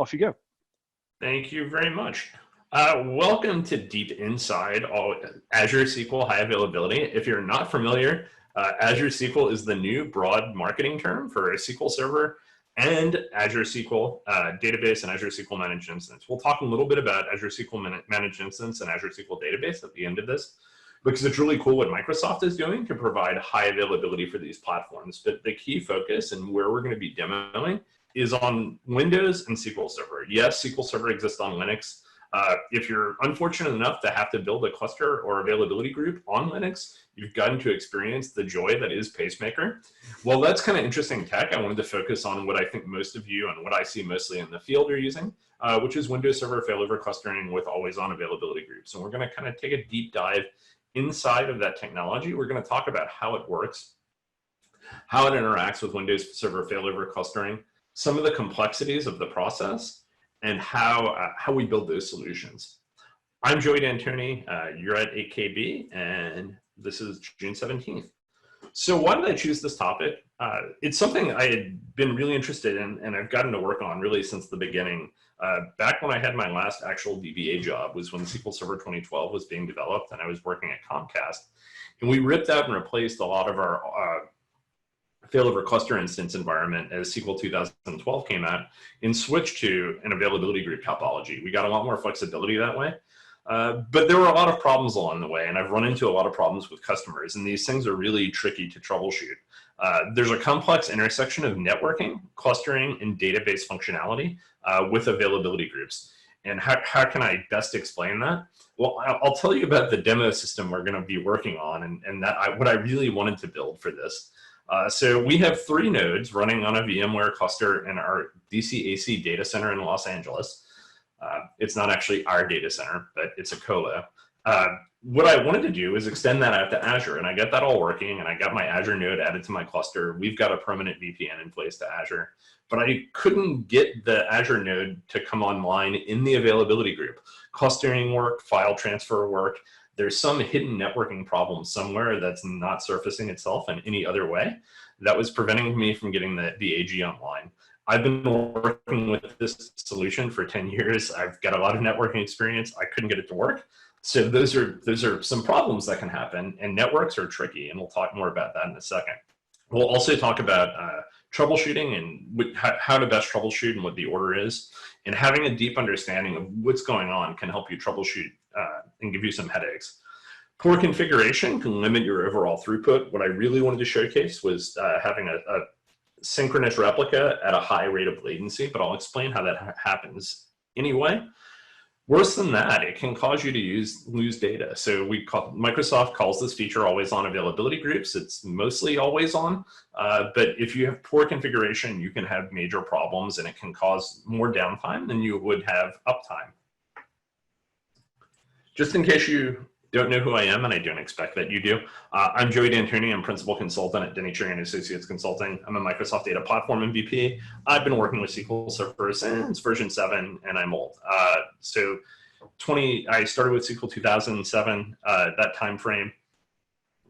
off you go. Thank you very much. Welcome to Deep Inside Azure SQL High Availability. If you're not familiar, Azure SQL is the new broad marketing term for SQL Server and Azure SQL Database and Azure SQL Managed Instance. We'll talk a little bit about Azure SQL Managed Instance and Azure SQL Database at the end of this, because it's really cool what Microsoft is doing to provide high availability for these platforms. But the key focus and where we're going to be demoing is on Windows and SQL Server. Yes, SQL Server exists on Linux. If you're unfortunate enough to have to build a cluster or availability group on Linux, you've gotten to experience the joy that is Pacemaker. Well, that's kind of interesting tech. I wanted to focus on what I think most of you and what I see mostly in the field are using, which is Windows Server failover clustering with always-on availability groups. And we're going to kind of take a deep dive inside of that technology. We're going to talk about how it works, how it interacts with Windows Server failover clustering, some of the complexities of the process, and how we build those solutions. I'm Joey D'Antoni, you're at 8KB, and this is June 17th. So why did I choose this topic? It's something I had been really interested in, and I've gotten to work on really since the beginning. Back when I had my last actual DBA job was when SQL Server 2012 was being developed, and I was working at Comcast. And we ripped out and replaced a lot of our failover cluster instance environment as SQL 2012 came out and switched to an availability group topology. We got a lot more flexibility that way. But there were a lot of problems along the way, and I've run into a lot of problems with customers, and these things are really tricky to troubleshoot. There's a complex intersection of networking, clustering, and database functionality with availability groups. And how can I best explain that? Well, I'll tell you about the demo system we're going to be working on, and what I really wanted to build for this. So we have 3 nodes running on a VMware cluster in our DC-AC data center in Los Angeles. It's not actually our data center, but it's a colo. What I wanted to do is extend that out to Azure, and I got that all working, and I got my Azure node added to my cluster. We've got a permanent VPN in place to Azure, but I couldn't get the Azure node to come online in the availability group. Clustering work, file transfer work, there's some hidden networking problem somewhere that's not surfacing itself in any other way that was preventing me from getting the AG online. I've been working with this solution for 10 years. I've got a lot of networking experience. I couldn't get it to work. So those are some problems that can happen, and networks are tricky, and we'll talk more about that in a second. We'll also talk about troubleshooting and how to best troubleshoot and what the order is, and having a deep understanding of what's going on can help you troubleshoot and give you some headaches. Poor configuration can limit your overall throughput. What I really wanted to showcase was having a synchronous replica at a high rate of latency, but I'll explain how that happens anyway. Worse than that, it can cause you to lose data. So Microsoft calls this feature always on availability groups. It's mostly always on, but if you have poor configuration, you can have major problems, and it can cause more downtime than you would have uptime. Just in case you don't know who I am, and I don't expect that you do, I'm Joey D'Antoni. I'm Principal Consultant at Denny Cherry & Associates Consulting. I'm a Microsoft Data Platform MVP. I've been working with SQL Server since version 7, and I'm old. I started with SQL 2007, that time frame.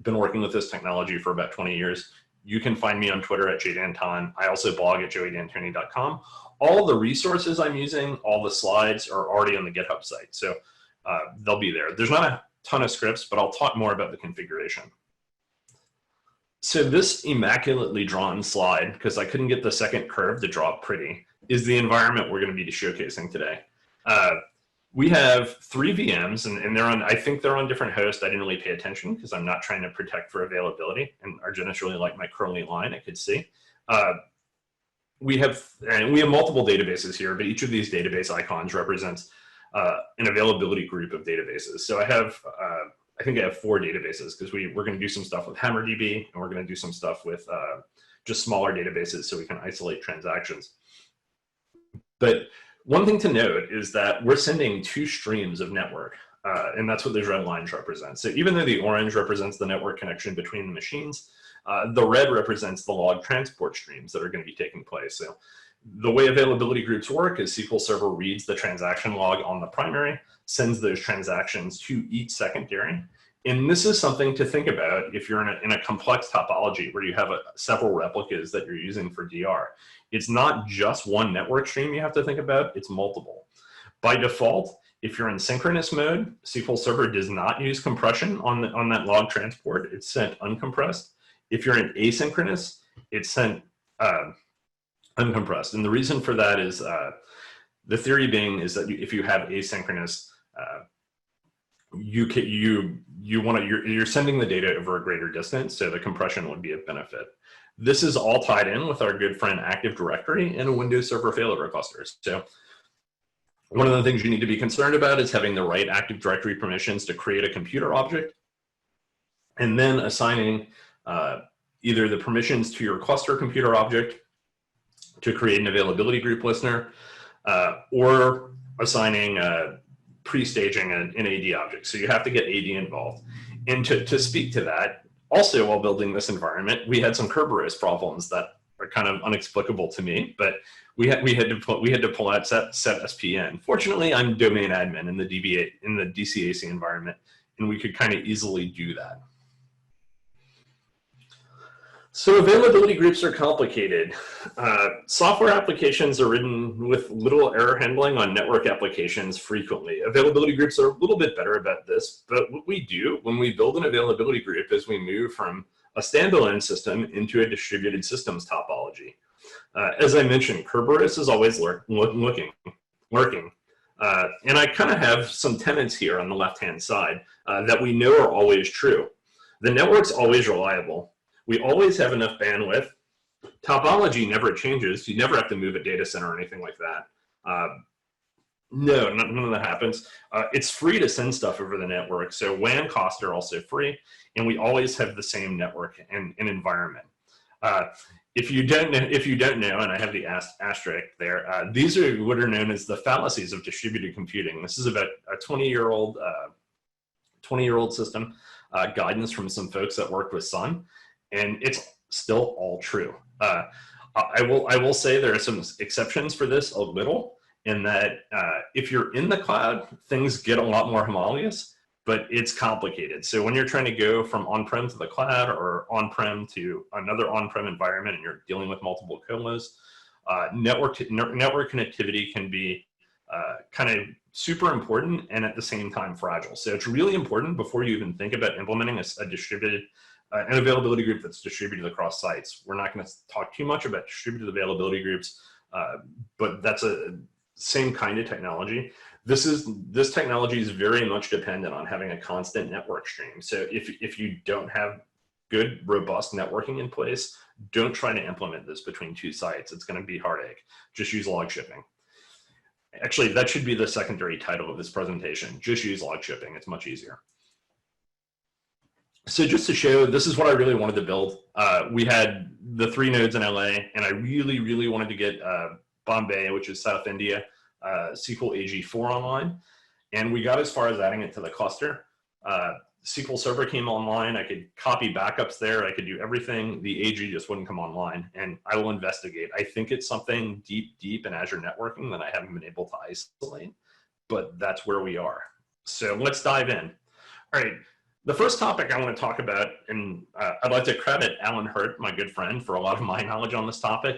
Been working with this technology for about 20 years. You can find me on Twitter at jdanton. I also blog at joeydantoni.com. All the resources I'm using, all the slides are already on the GitHub site, so they'll be there. There's not a ton of scripts, but I'll talk more about the configuration. So this immaculately drawn slide, because I couldn't get the second curve to draw it pretty, is the environment we're going to be showcasing today. We have 3 VMs, and they're on, I think they're on different hosts. I didn't really pay attention because I'm not trying to protect for availability, and Arjunish really liked my curly line, I could see. We have multiple databases here, but each of these database icons represents an availability group of databases. So I think I have 4 databases, because we're going to do some stuff with HammerDB, and we're going to do some stuff with just smaller databases so we can isolate transactions. But one thing to note is that we're sending 2 streams of network, and that's what those red lines represent. So even though the orange represents the network connection between the machines, the red represents the log transport streams that are going to be taking place. So the way availability groups work is SQL Server reads the transaction log on the primary, sends those transactions to each secondary, And this is something to think about if you're in a complex topology where you have several replicas that you're using for DR. It's not just one network stream you have to think about, it's multiple. By default, if you're in synchronous mode, SQL Server does not use compression on that log transport. It's sent uncompressed. If you're in asynchronous, it's sent uncompressed. And the reason for that is the theory being is that if you have asynchronous, you're sending the data over a greater distance, so the compression would be a benefit. This is all tied in with our good friend Active Directory and a Windows Server failover cluster. So one of the things you need to be concerned about is having the right Active Directory permissions to create a computer object, and then assigning either the permissions to your cluster computer object to create an availability group listener, or assigning pre-staging an AD object. So you have to get AD involved. And to speak to that, also while building this environment, we had some Kerberos problems that are kind of inexplicable to me, but we had to pull out set SPN. Fortunately, I'm domain admin in the DCAC environment, and we could kind of easily do that. So availability groups are complicated. Software applications are written with little error handling on network applications frequently. Availability groups are a little bit better about this, but what we do when we build an availability group is we move from a standalone system into a distributed systems topology. As I mentioned, Kerberos is always lurking. And I kind of have some tenets here on the left-hand side that we know are always true. The network's always reliable. We always have enough bandwidth. Topology never changes. You never have to move a data center or anything like that. No, none of that happens. It's free to send stuff over the network. So WAN costs are also free, and we always have the same network and environment. If you don't know, and I have the asterisk there, these are what are known as the fallacies of distributed computing. This is about a 20-year-old system, guidance from some folks that worked with Sun. And it's still all true. I will say there are some exceptions for this a little, in that if you're in the cloud, things get a lot more homologous, but it's complicated. So when you're trying to go from on-prem to the cloud or on-prem to another on-prem environment and you're dealing with multiple colos, network connectivity can be kind of super important and at the same time fragile. So it's really important before you even think about implementing a distributed an availability group that's distributed across sites. We're not going to talk too much about distributed availability groups, but that's a same kind of technology. This technology is very much dependent on having a constant network stream. So if you don't have good, robust networking in place, don't try to implement this between two sites. It's going to be heartache. Just use log shipping. Actually, that should be the secondary title of this presentation. Just use log shipping. It's much easier. So just to show, this is what I really wanted to build. We had the 3 nodes in LA, and I really, really wanted to get Bombay, which is South India, SQL HA online. And we got as far as adding it to the cluster. SQL Server came online. I could copy backups there. I could do everything. The AG just wouldn't come online, and I will investigate. I think it's something deep in Azure networking that I haven't been able to isolate, but that's where we are. So let's dive in. All right. The first topic I want to talk about, and I'd like to credit Alan Hurt, my good friend, for a lot of my knowledge on this topic,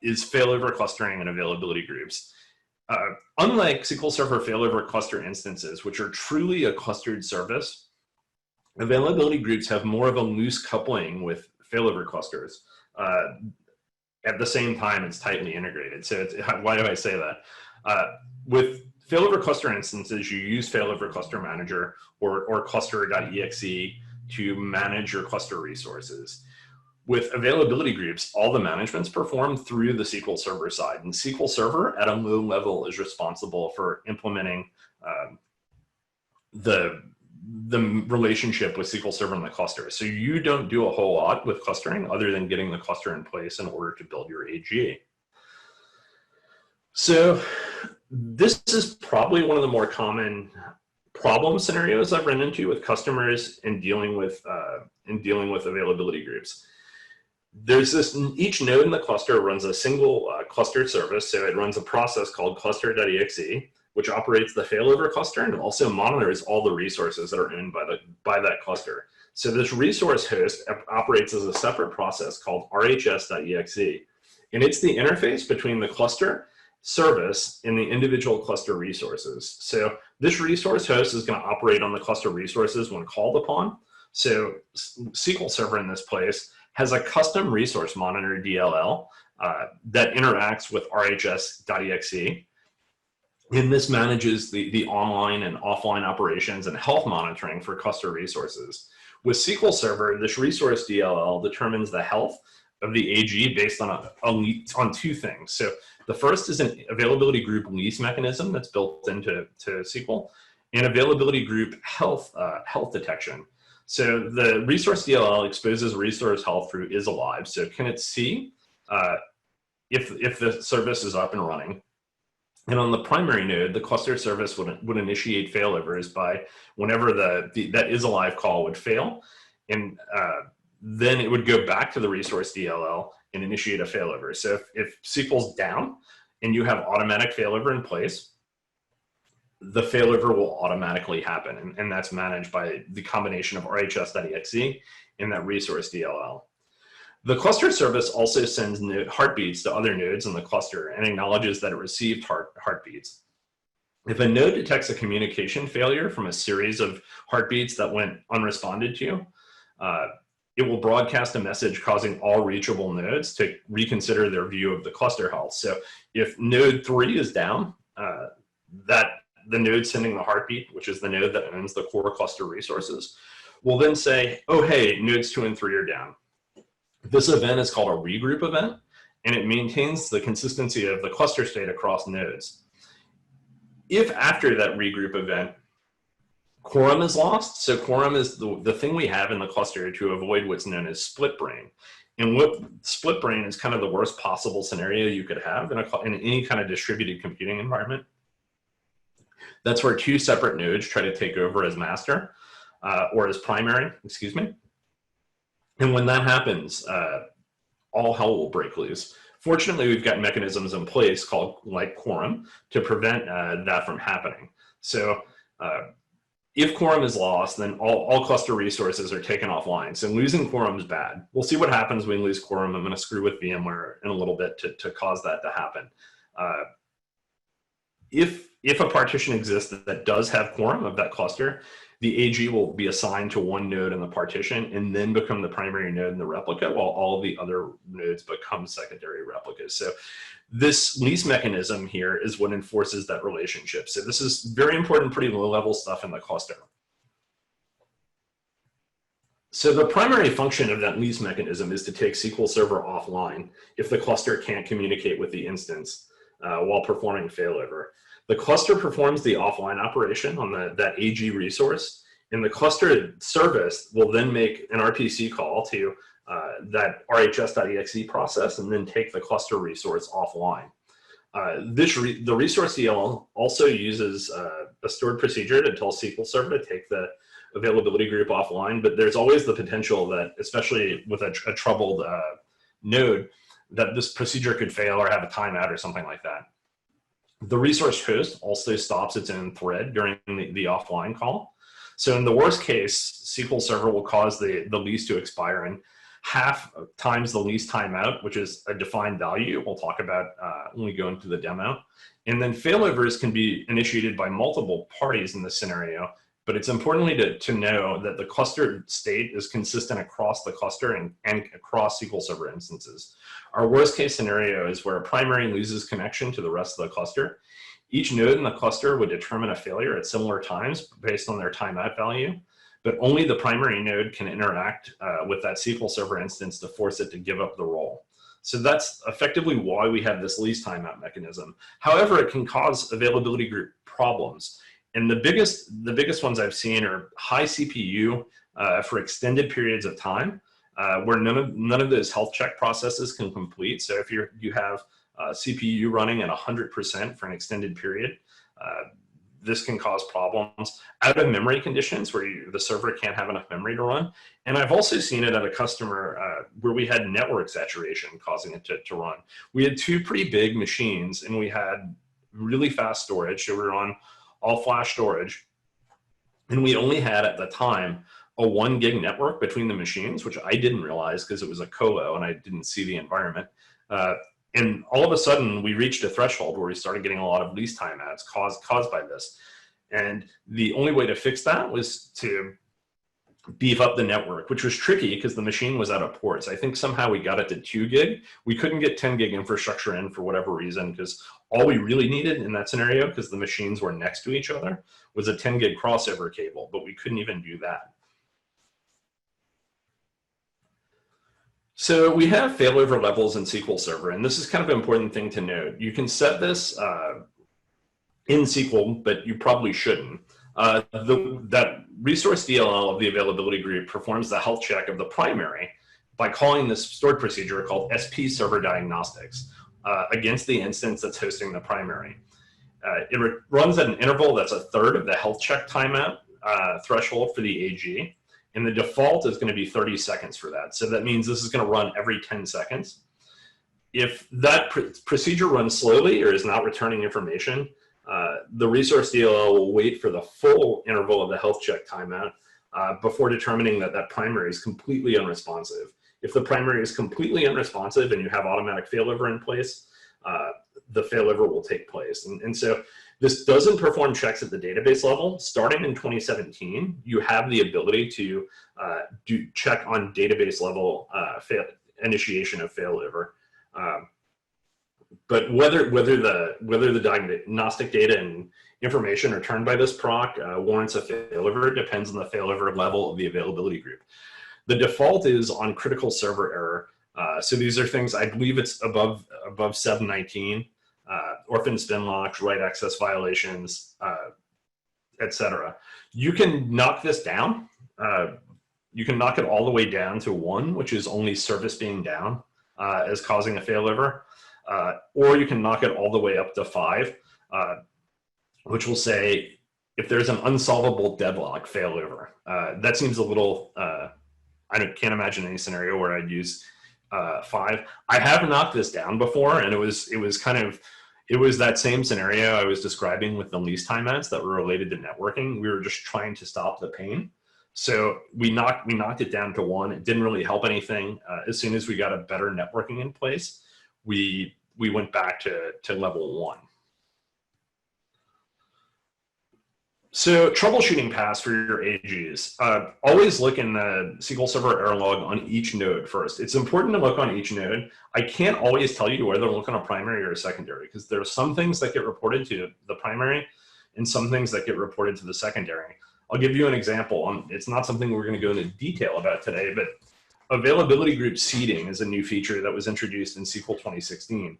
is failover clustering and availability groups. Unlike SQL Server failover cluster instances, which are truly a clustered service, availability groups have more of a loose coupling with failover clusters. At the same time, it's tightly integrated. So why do I say that? With failover cluster instances, you use Failover Cluster Manager or cluster.exe to manage your cluster resources. With availability groups, all the management's performed through the SQL Server side, and SQL Server at a low level is responsible for implementing the relationship with SQL Server and the cluster. So you don't do a whole lot with clustering other than getting the cluster in place in order to build your AGA. So this is probably one of the more common problem scenarios I've run into with customers in dealing with availability groups. There's each node in the cluster runs a single cluster service. So it runs a process called cluster.exe which operates the failover cluster and also monitors all the resources that are owned by that cluster. So this resource host operates as a separate process called RHS.exe, and it's the interface between the cluster service and the individual cluster resources. So this resource host is going to operate on the cluster resources when called upon. So SQL Server in this place has a custom resource monitor DLL that interacts with RHS.exe. And this manages the online and offline operations and health monitoring for cluster resources. With SQL Server, this resource DLL determines the health of the AG based on two things. So the first is an availability group lease mechanism that's built into SQL, and availability group health detection. So the resource DLL exposes resource health through is alive. So can it see if the service is up and running? And on the primary node, the cluster service would initiate failovers by whenever that is alive call would fail, and then it would go back to the resource DLL and initiate a failover. So if SQL's down and you have automatic failover in place, the failover will automatically happen, and that's managed by the combination of RHS.exe and that resource DLL. The cluster service also sends heartbeats to other nodes in the cluster and acknowledges that it received heartbeats. If a node detects a communication failure from a series of heartbeats that went unresponded to, it will broadcast a message causing all reachable nodes to reconsider their view of the cluster health. So if node 3 is down, the node sending the heartbeat, which is the node that owns the core cluster resources, will then say, oh, hey, nodes 2 and 3 are down. This event is called a regroup event, and it maintains the consistency of the cluster state across nodes. If after that regroup event, Quorum is lost, so Quorum is the thing we have in the cluster to avoid what's known as split brain. And what split brain is kind of the worst possible scenario you could have in any kind of distributed computing environment. That's where two separate nodes try to take over as master or as primary, excuse me. And when that happens, all hell will break loose. Fortunately, we've got mechanisms in place like Quorum to prevent that from happening. So if Quorum is lost, then all cluster resources are taken offline. So losing Quorum is bad. We'll see what happens when we lose Quorum. I'm going to screw with VMware in a little bit to cause that to happen. If a partition exists that does have Quorum of that cluster, the AG will be assigned to one node in the partition and then become the primary node in the replica, while all of the other nodes become secondary replicas. So this lease mechanism here is what enforces that relationship. So this is very important, pretty low-level stuff in the cluster. So the primary function of that lease mechanism is to take SQL Server offline if the cluster can't communicate with the instance while performing failover. The cluster performs the offline operation on that AG resource, and the cluster service will then make an RPC call to that RHS.exe process and then take the cluster resource offline. The resource DLL also uses a stored procedure to tell SQL Server to take the availability group offline, but there's always the potential that, especially with a troubled node, that this procedure could fail or have a timeout or something like that. The resource host also stops its own thread during the offline call. So in the worst case, SQL Server will cause the lease to expire in half times the lease timeout, which is a defined value we'll talk about when we go into the demo. And then failovers can be initiated by multiple parties in this scenario, but it's importantly to know that the cluster state is consistent across the cluster and across SQL Server instances. Our worst case scenario is where a primary loses connection to the rest of the cluster. Each node in the cluster would determine a failure at similar times based on their timeout value, but only the primary node can interact with that SQL Server instance to force it to give up the role. So that's effectively why we have this lease timeout mechanism. However, it can cause availability group problems. And the biggest ones I've seen are high CPU for extended periods of time, where none of those health check processes can complete. So if you have CPU running at 100% for an extended period, this can cause problems. Out of memory conditions where the server can't have enough memory to run. And I've also seen it at a customer where we had network saturation causing it to run. We had two pretty big machines, and we had really fast storage. So we were on all flash storage. And we only had at the time a 1 gig network between the machines, which I didn't realize because it was a colo and I didn't see the environment. And all of a sudden we reached a threshold where we started getting a lot of lease time ads caused by this. And the only way to fix that was to beef up the network, which was tricky because the machine was out of ports. I think somehow we got it to 2 gig. We couldn't get 10 gig infrastructure in for whatever reason, because all we really needed in that scenario, because the machines were next to each other, was a 10 gig crossover cable, but we couldn't even do that. So we have failover levels in SQL Server, and this is kind of an important thing to note. You can set this in SQL, but you probably shouldn't. That resource DLL of the availability group performs the health check of the primary by calling this stored procedure called SP Server Diagnostics against the instance that's hosting the primary. It runs at an interval that's 1/3 of the health check timeout threshold for the AG, and the default is going to be 30 seconds for that. So that means this is going to run every 10 seconds. If that procedure runs slowly or is not returning information, the resource DLL will wait for the full interval of the health check timeout before determining that that primary is completely unresponsive. If the primary is completely unresponsive and you have automatic failover in place, the failover will take place. And so this doesn't perform checks at the database level. Starting in 2017, you have the ability to do check on database level initiation of failover. But whether the diagnostic data and information returned by this proc warrants a failover depends on the failover level of the availability group. The default is on critical server error. So these are things, I believe it's above 719, orphan spin locks, write access violations, etc. You can knock this down. You can knock it all the way down to 1, which is only service being down as causing a failover. Or you can knock it all the way up to 5, which will say if there's an unsolvable deadlock failover. That seems a little, I can't imagine any scenario where I'd use 5. I have knocked this down before, and it was that same scenario I was describing with the lease time ads that were related to networking. We were just trying to stop the pain. So we knocked it down to 1. It didn't really help anything. As soon as we got a better networking in place, we went back to level 1. So troubleshooting paths for your AGs. Always look in the SQL Server error log on each node first. It's important to look on each node. I can't always tell you whether to look on a primary or a secondary, because there are some things that get reported to the primary and some things that get reported to the secondary. I'll give you an example. It's not something we're going to go into detail about today, but availability group seeding is a new feature that was introduced in SQL 2016.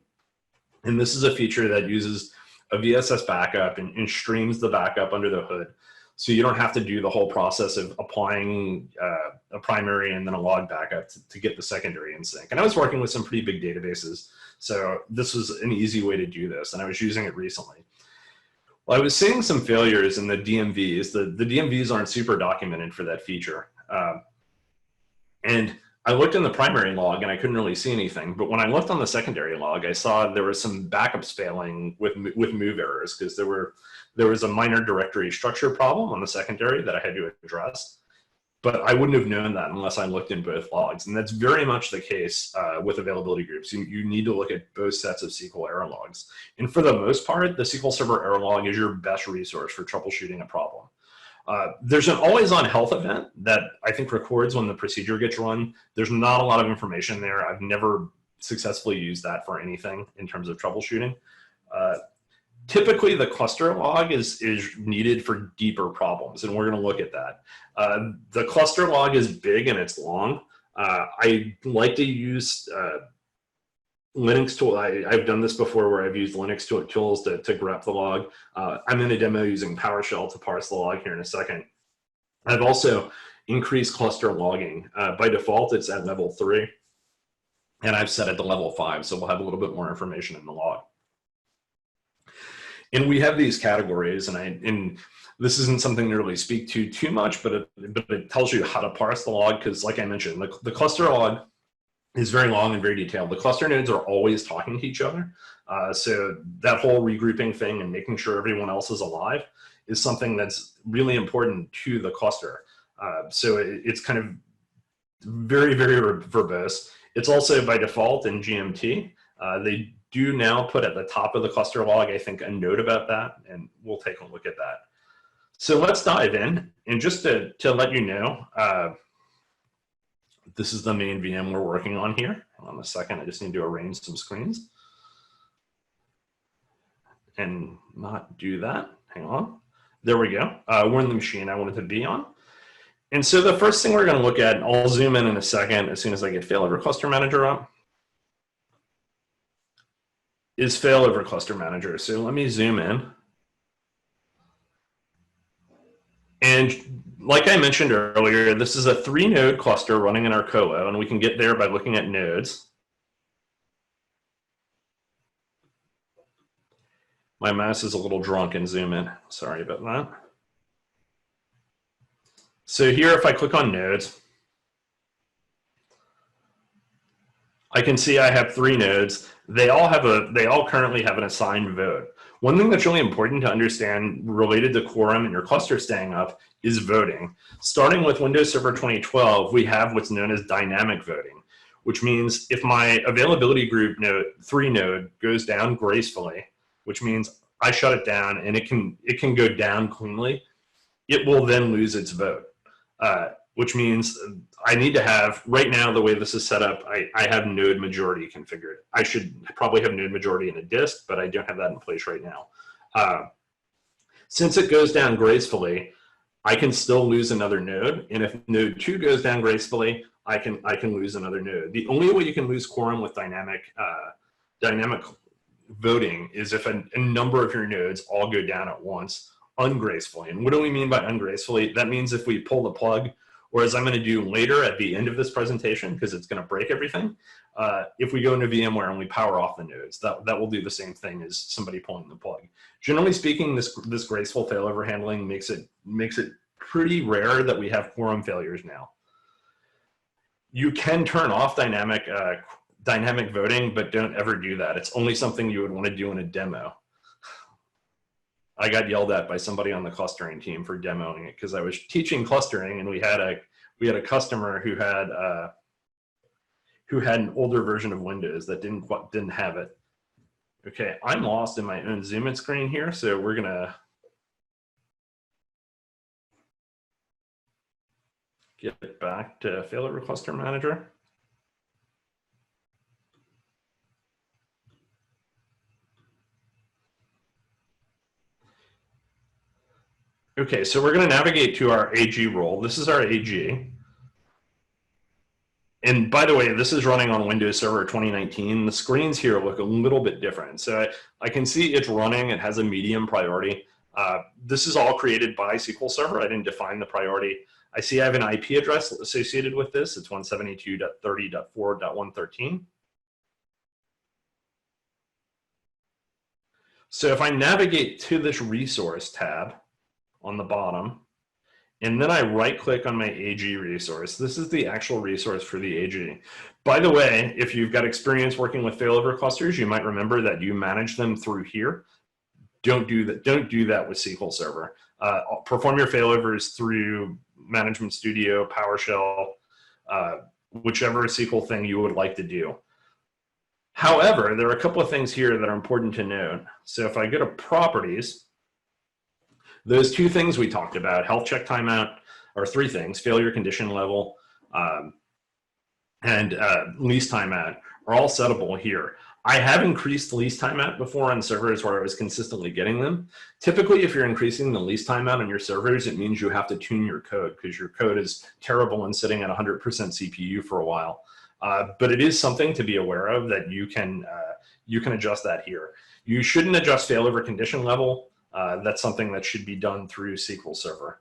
And this is a feature that uses a VSS backup and streams the backup under the hood. So you don't have to do the whole process of applying a primary and then a log backup to get the secondary in sync. And I was working with some pretty big databases, so this was an easy way to do this, and I was using it recently. Well, I was seeing some failures in the DMVs. The DMVs aren't super documented for that feature. And I looked in the primary log and I couldn't really see anything. But when I looked on the secondary log, I saw there was some backups failing with move errors, because there was a minor directory structure problem on the secondary that I had to address. But I wouldn't have known that unless I looked in both logs. And that's very much the case with availability groups. You need to look at both sets of SQL error logs. And for the most part, the SQL Server error log is your best resource for troubleshooting a problem. There's an always-on health event that I think records when the procedure gets run. There's not a lot of information there. I've never successfully used that for anything in terms of troubleshooting. Typically, the cluster log is needed for deeper problems, and we're going to look at that. The cluster log is big and it's long. I like to use Linux tool. I've done this before where I've used Linux tools to grep the log. I'm in a demo using PowerShell to parse the log here in a second. I've also increased cluster logging. By default, it's at level 3, and I've set it to level 5, so we'll have a little bit more information in the log. And we have these categories, and this isn't something to really speak to too much, but it tells you how to parse the log, because like I mentioned, the cluster log is very long and very detailed. The cluster nodes are always talking to each other. So that whole regrouping thing and making sure everyone else is alive is something that's really important to the cluster. So it's kind of very, very verbose. It's also by default in GMT. They do now put at the top of the cluster log, I think, a note about that, and we'll take a look at that. So let's dive in. And just to let you know, this is the main VM we're working on here. Hold on a second, I just need to arrange some screens and not do that. Hang on. There we go. We're in the machine I wanted to be on. And so the first thing we're going to look at, I'll zoom in a second as soon as I get Failover Cluster Manager up, is Failover Cluster Manager. So let me zoom in. And like I mentioned earlier, this is a 3-node cluster running in our colo, and we can get there by looking at nodes. My mouse is a little drunk and zoom in. Sorry about that. So here, if I click on nodes, I can see I have 3 nodes. They all currently have an assigned vote. One thing that's really important to understand related to Quorum and your cluster staying up is voting. Starting with Windows Server 2012, we have what's known as dynamic voting, which means if my availability group node 3 node goes down gracefully, which means I shut it down and it can go down cleanly, it will then lose its vote. Which means I need to have, right now, the way this is set up, I have node majority configured. I should probably have node majority in a disk, but I don't have that in place right now. Since it goes down gracefully, I can still lose another node. And if node 2 goes down gracefully, I can lose another node. The only way you can lose Quorum with dynamic voting is if a number of your nodes all go down at once ungracefully. And what do we mean by ungracefully? That means if we pull the plug, or as I'm going to do later at the end of this presentation, because it's going to break everything, if we go into VMware and we power off the nodes, that will do the same thing as somebody pulling the plug. Generally speaking, this graceful failover handling makes it pretty rare that we have Quorum failures now. You can turn off dynamic voting, but don't ever do that. It's only something you would want to do in a demo. I got yelled at by somebody on the clustering team for demoing it because I was teaching clustering, and we had a customer who had an older version of Windows that didn't have it. Okay, I'm lost in my own zoom in screen here, so we're gonna get back to Failover Cluster Manager. Okay, so we're going to navigate to our AG role. This is our AG. And by the way, this is running on Windows Server 2019. The screens here look a little bit different. So I can see it's running. It has a medium priority. This is all created by SQL Server. I didn't define the priority. I see I have an IP address associated with this. It's 172.30.4.113. So if I navigate to this resource tab on the bottom, and then I right-click on my AG resource. This is the actual resource for the AG. By the way, if you've got experience working with failover clusters, you might remember that you manage them through here. Don't do that. Don't do that with SQL Server. Perform your failovers through Management Studio, PowerShell, whichever SQL thing you would like to do. However, there are a couple of things here that are important to note. So if I go to Properties, those 2 things we talked about, health check timeout, or 3 things, failure condition level, and lease timeout, are all settable here. I have increased lease timeout before on servers where I was consistently getting them. Typically, if you're increasing the lease timeout on your servers, it means you have to tune your code because your code is terrible and sitting at 100% CPU for a while. But it is something to be aware of that you can adjust that here. You shouldn't adjust failover condition level. That's something that should be done through SQL Server.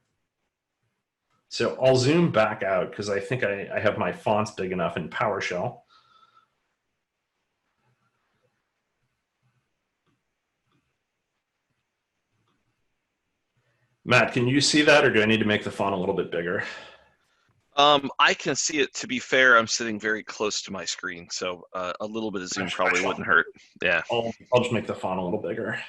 So I'll zoom back out because I think I have my fonts big enough in PowerShell. Matt, can you see that, or do I need to make the font a little bit bigger? I can see it. To be fair, I'm sitting very close to my screen, so a little bit of zoom probably wouldn't hurt. Yeah. I'll just make the font a little bigger.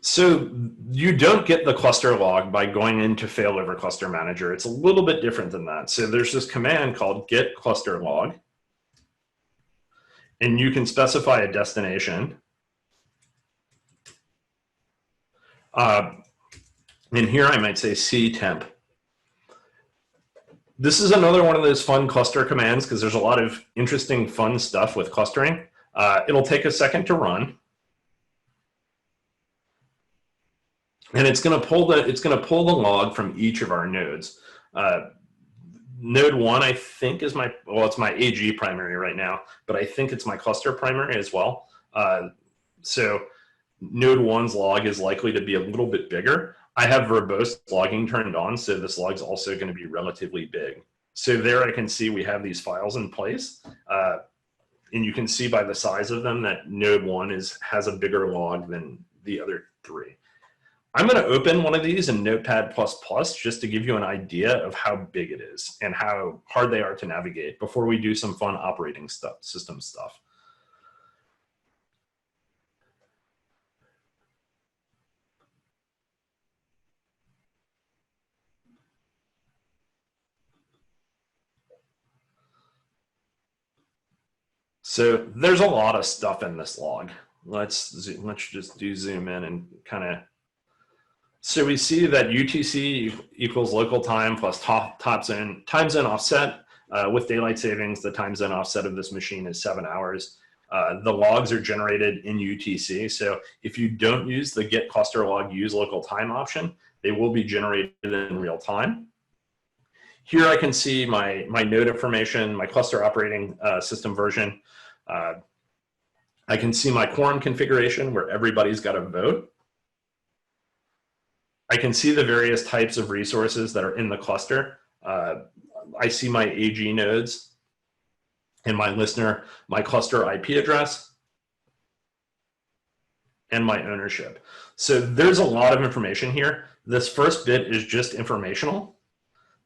So you don't get the cluster log by going into Failover Cluster Manager. It's a little bit different than that. So there's this command called get cluster log, and you can specify a destination. And here I might say ctemp. This is another one of those fun cluster commands because there's a lot of interesting, fun stuff with clustering. It'll take a second to run. And it's going to pull the log from each of our nodes. Node 1, I think, is it's my AG primary right now, but I think it's my cluster primary as well. So node 1's log is likely to be a little bit bigger. I have verbose logging turned on, so this log's also going to be relatively big. So there I can see we have these files in place. And you can see by the size of them that node 1 has a bigger log than the other 3. I'm going to open one of these in Notepad++ just to give you an idea of how big it is and how hard they are to navigate before we do some fun operating system stuff. So there's a lot of stuff in this log. Let's just zoom in and kind of. So we see that UTC equals local time plus time zone offset. With daylight savings, the time zone offset of this machine is 7 hours. The logs are generated in UTC. So if you don't use the get cluster log use local time option, they will be generated in real time. Here I can see my node information, my cluster operating system version. I can see my quorum configuration where everybody's got a vote. I can see the various types of resources that are in the cluster. I see my AG nodes and my listener, my cluster IP address, and my ownership. So there's a lot of information here. This first bit is just informational.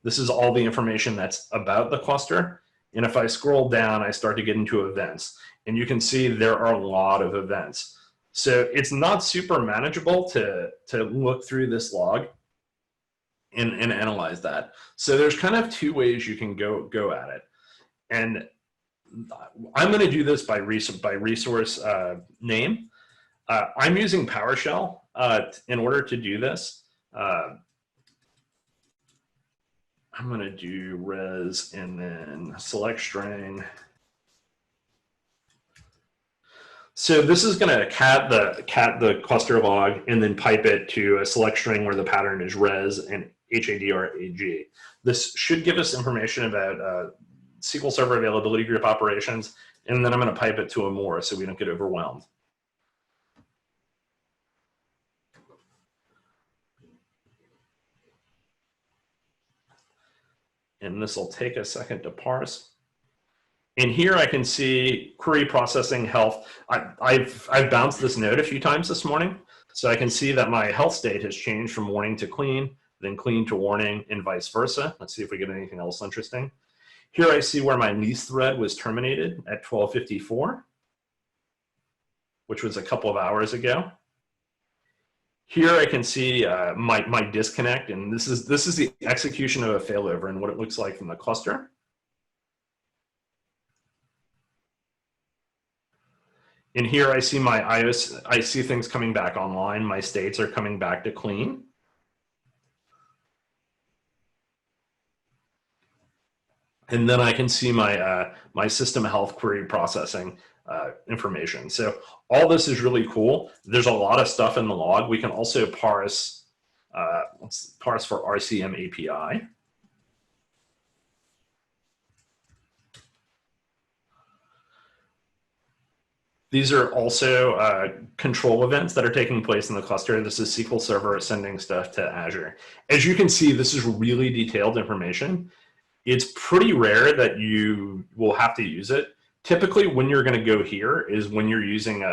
This is all the information that's about the cluster. And if I scroll down, I start to get into events. And you can see there are a lot of events. So it's not super manageable to look through this log and analyze that. So there's kind of 2 ways you can go at it. And I'm going to do this by resource name. I'm using PowerShell in order to do this. I'm going to do res and then select string. So this is going to cat the cluster log and then pipe it to a select string where the pattern is res and HADR-AG. This should give us information about SQL Server availability group operations, and then I'm going to pipe it to a more so we don't get overwhelmed. And this will take a second to parse. And here I can see query processing health. I've bounced this node a few times this morning. So I can see that my health state has changed from warning to clean, then clean to warning, and vice versa. Let's see if we get anything else interesting. Here I see where my lease thread was terminated at 12:54, which was a couple of hours ago. Here I can see my disconnect, and this is the execution of a failover and what it looks like from the cluster. And here I see my iOS, I see things coming back online. My states are coming back to clean. And then I can see my, my system health query processing information. So all this is really cool. There's a lot of stuff in the log. We can also parse, let's parse for RCM API. These are also control events that are taking place in the cluster. This is SQL Server sending stuff to Azure. As you can see, this is really detailed information. It's pretty rare that you will have to use it. Typically, when you're going to go here is when you're using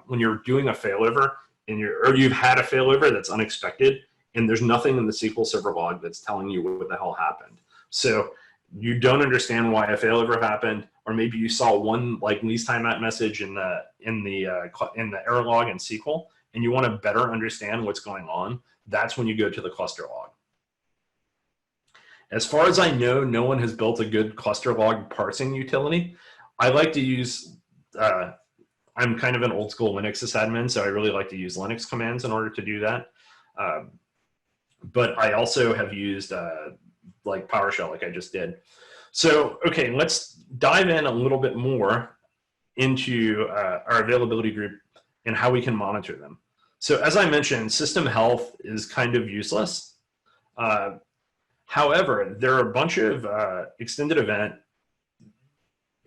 when you're doing a failover or you've had a failover that's unexpected, and there's nothing in the SQL Server log that's telling you what the hell happened. So you don't understand why a failover happened, or maybe you saw one like lease timeout message in the error log in SQL, and you want to better understand what's going on. That's when you go to the cluster log. As far as I know, no one has built a good cluster log parsing utility. I like to use, I'm kind of an old school Linux sysadmin, so I really like to use Linux commands in order to do that. But I also have used like PowerShell, like I just did. So, okay, let's dive in a little bit more into our availability group and how we can monitor them. So as I mentioned, system health is kind of useless. However, there are a bunch of extended event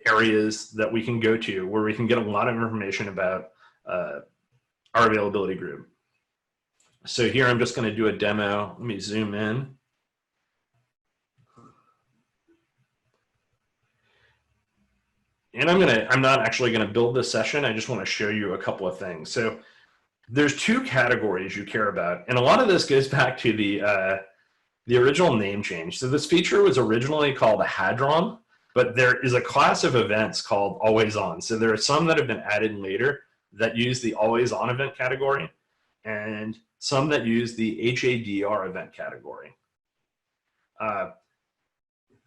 areas that we can go to where we can get a lot of information about our availability group. So here I'm just going to do a demo. Let me zoom in. And I'm not actually going to build this session. I just want to show you a couple of things. So there's two categories you care about. And a lot of this goes back to the original name change. So this feature was originally called a Hadron, but there is a class of events called always on. So there are some that have been added later that use the always on event category, and some that use the HADR event category.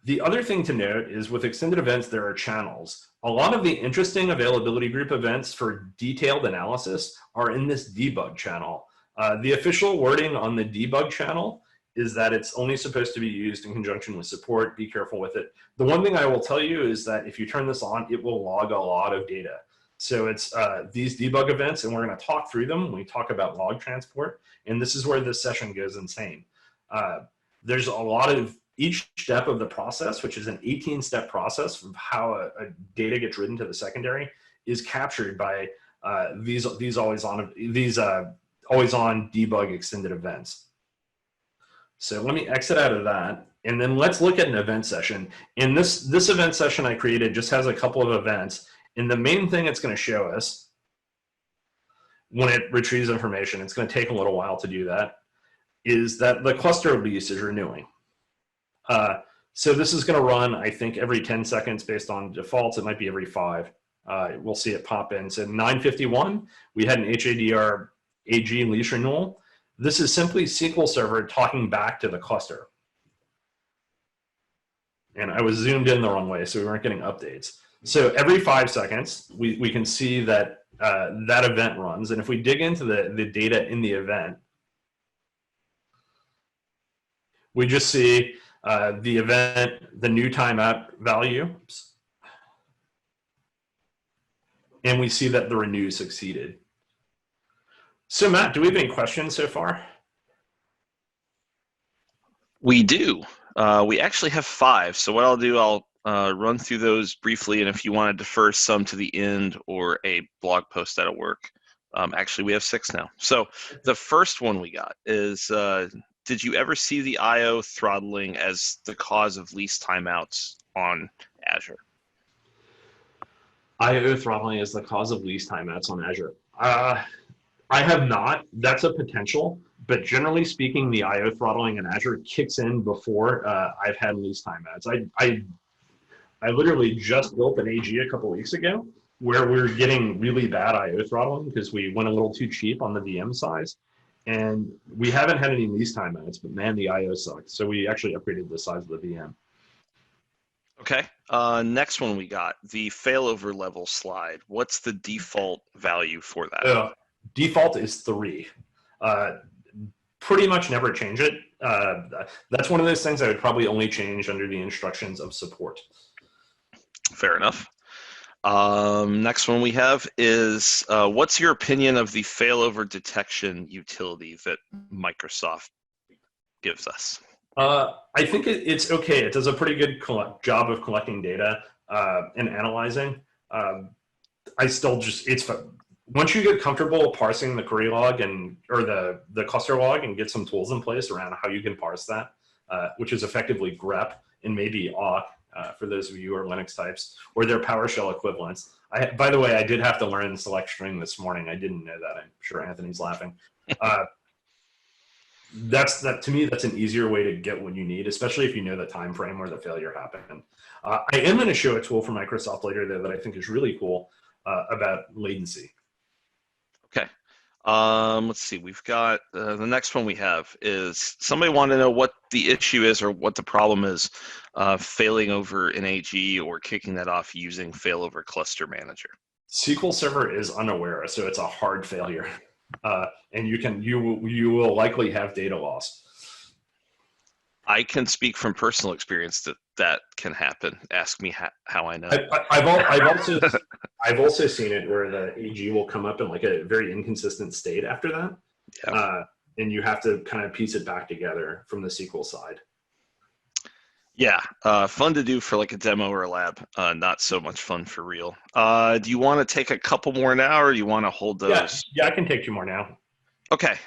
The other thing to note is with extended events, there are channels. A lot of the interesting availability group events for detailed analysis are in this debug channel. The official wording on the debug channel is that it's only supposed to be used in conjunction with support. Be careful with it. The one thing I will tell you is that if you turn this on, it will log a lot of data. So it's these debug events, and we're going to talk through them when we talk about log transport. And this is where this session goes insane. There's a lot of each step of the process, which is an 18-step process of how a data gets written to the secondary, is captured by these always on debug extended events. So let me exit out of that, and then let's look at an event session. And this event session I created just has a couple of events, and the main thing it's going to show us when it retrieves information, it's going to take a little while to do that, is that the cluster lease is renewing. So this is going to run, I think, every 10 seconds based on defaults. It might be every 5. We'll see it pop in. So 9:51, we had an HADR AG lease renewal. This is simply SQL Server talking back to the cluster. And I was zoomed in the wrong way, so we weren't getting updates. So every 5 seconds, we can see that that event runs. And if we dig into the data in the event, we just see the event, the new timeout value, and we see that the renew succeeded. So Matt, do we have any questions so far? We do. We actually have 5. So what I'll do, I'll run through those briefly, and if you want to defer some to the end or a blog post, that'll work. Actually, we have 6 now. So the first one we got is, did you ever see the I/O throttling as the cause of lease timeouts on Azure? I/O throttling is the cause of lease timeouts on Azure. I have not. That's a potential, but generally speaking, the I/O throttling in Azure kicks in before I've had lease timeouts. I literally just built an AG a couple weeks ago where we're getting really bad I/O throttling because we went a little too cheap on the VM size, and we haven't had any lease timeouts, but man, the I/O sucks. So we actually upgraded the size of the VM. Okay. Next one we got, the failover level slide. What's the default value for that? Default is 3. Pretty much never change it. That's one of those things I would probably only change under the instructions of support. Fair enough. Next one we have is, what's your opinion of the failover detection utility that Microsoft gives us? I think it's okay. It does a pretty good job of collecting data and analyzing. I still just, it's fun. Once you get comfortable parsing the query log or the cluster log and get some tools in place around how you can parse that, which is effectively grep and maybe awk for those of you who are Linux types, or their PowerShell equivalents. By the way, I did have to learn select string this morning. I didn't know that. I'm sure Anthony's laughing. that to me, that's an easier way to get what you need, especially if you know the time frame where the failure happened. I am going to show a tool from Microsoft later though that I think is really cool about latency. Okay. Let's see. We've got the next one we have is somebody wanted to know what the issue is or what the problem is failing over an AG or kicking that off using Failover Cluster Manager. SQL Server is unaware, so it's a hard failure, and you will likely have data loss. I can speak from personal experience that that can happen. Ask me how I know. I've also seen it where the AG will come up in like a very inconsistent state after that, Yeah. and you have to kind of piece it back together from the SQL side. Yeah, fun to do for like a demo or a lab. Not so much fun for real. Do you want to take a couple more now, or do you want to hold those? Yeah, I can take 2 more now. Okay.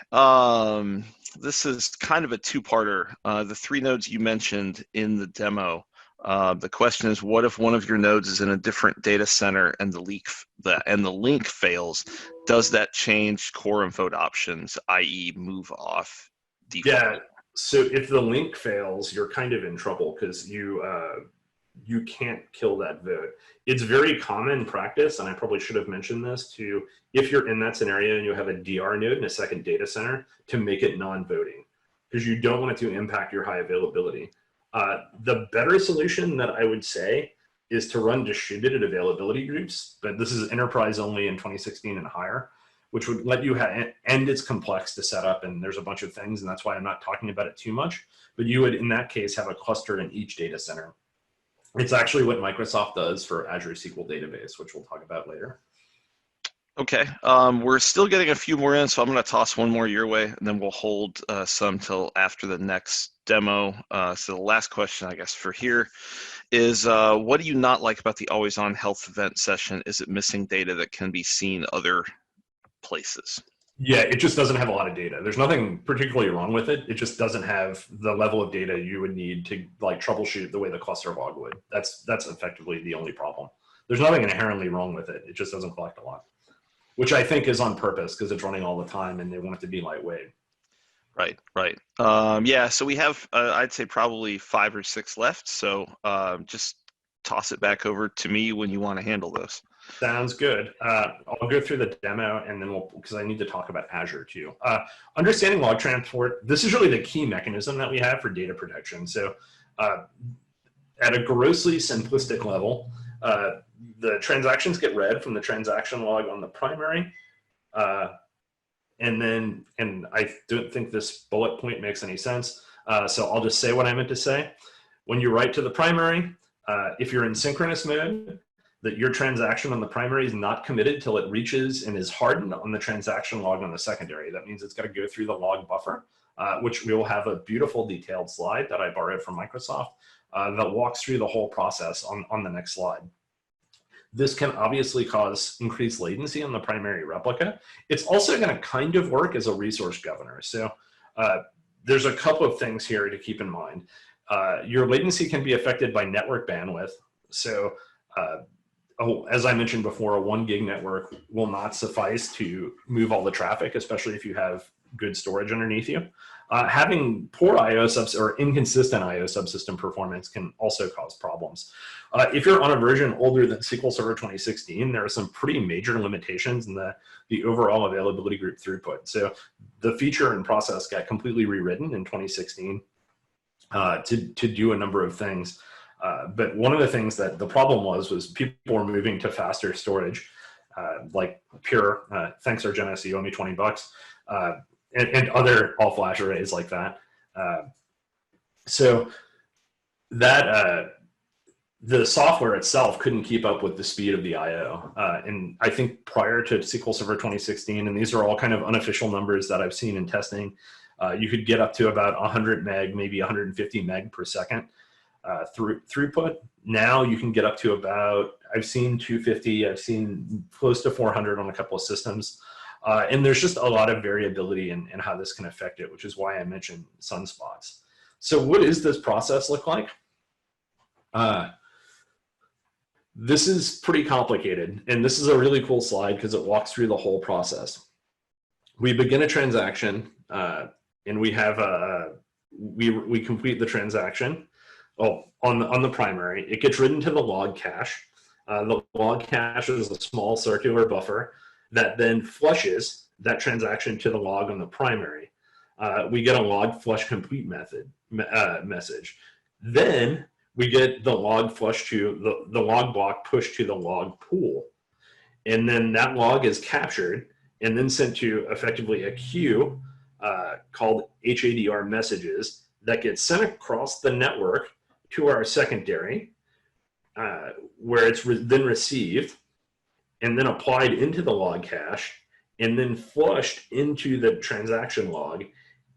This is kind of a two-parter. The 3 nodes you mentioned in the demo. The question is, what if one of your nodes is in a different data center and the link fails? Does that change quorum vote options, i.e., move off default? Yeah. So if the link fails, you're kind of in trouble because you can't kill that vote. It's very common practice, and I probably should have mentioned this too, if you're in that scenario and you have a DR node in a second data center, to make it non-voting because you don't want it to impact your high availability. The better solution that I would say is to run distributed availability groups, but this is enterprise only in 2016 and higher, which would let you and it's complex to set up and there's a bunch of things, and that's why I'm not talking about it too much, but you would in that case have a cluster in each data center. It's actually what Microsoft does for Azure SQL Database, which we'll talk about later. Okay, we're still getting a few more in, so I'm going to toss one more your way, and then we'll hold some till after the next demo. So the last question, I guess, for here is, what do you not like about the always-on health event session? Is it missing data that can be seen other places? Yeah, it just doesn't have a lot of data. There's nothing particularly wrong with it. It just doesn't have the level of data you would need to like troubleshoot the way the cluster log would. That's effectively the only problem. There's nothing inherently wrong with it. It just doesn't collect a lot, which I think is on purpose because it's running all the time and they want it to be lightweight. Right, right. Yeah, so we have, I'd say probably 5 or 6 left. So just toss it back over to me when you want to handle those. Sounds good. I'll go through the demo and then because I need to talk about Azure too. Understanding log transport, this is really the key mechanism that we have for data protection. So at a grossly simplistic level, the transactions get read from the transaction log on the primary. And I don't think this bullet point makes any sense. So I'll just say what I meant to say. When you write to the primary, if you're in synchronous mode, that your transaction on the primary is not committed till it reaches and is hardened on the transaction log on the secondary. That means it's got to go through the log buffer, which we will have a beautiful detailed slide that I borrowed from Microsoft that walks through the whole process on the next slide. This can obviously cause increased latency on the primary replica. It's also going to kind of work as a resource governor. So there's a couple of things here to keep in mind. Your latency can be affected by network bandwidth. So as I mentioned before, a 1 gig network will not suffice to move all the traffic, especially if you have good storage underneath you. Having poor IO or inconsistent IO subsystem performance can also cause problems. If you're on a version older than SQL Server 2016, there are some pretty major limitations in the overall availability group throughput. So the feature and process got completely rewritten in 2016 to do a number of things. But one of the things that the problem was people were moving to faster storage, like Pure, thanks Argenis, you owe me $20, and other all-flash arrays like that. So that the software itself couldn't keep up with the speed of the I/O. And I think prior to SQL Server 2016, and these are all kind of unofficial numbers that I've seen in testing, you could get up to about 100 meg, maybe 150 meg per second. Throughput. Now you can get up to about, I've seen 250, I've seen close to 400 on a couple of systems. And there's just a lot of variability in how this can affect it, which is why I mentioned sunspots. So what does this process look like? This is pretty complicated, and this is a really cool slide because it walks through the whole process. We begin a transaction. and we have we complete the transaction. Oh, on the primary, it gets written to the log cache. The log cache is a small circular buffer that then flushes that transaction to the log on the primary. We get a log flush complete message. Then we get the log flush to the log block pushed to the log pool. And then that log is captured and then sent to effectively a queue called HADR messages that gets sent across the network to our secondary, where it's then received and then applied into the log cache and then flushed into the transaction log.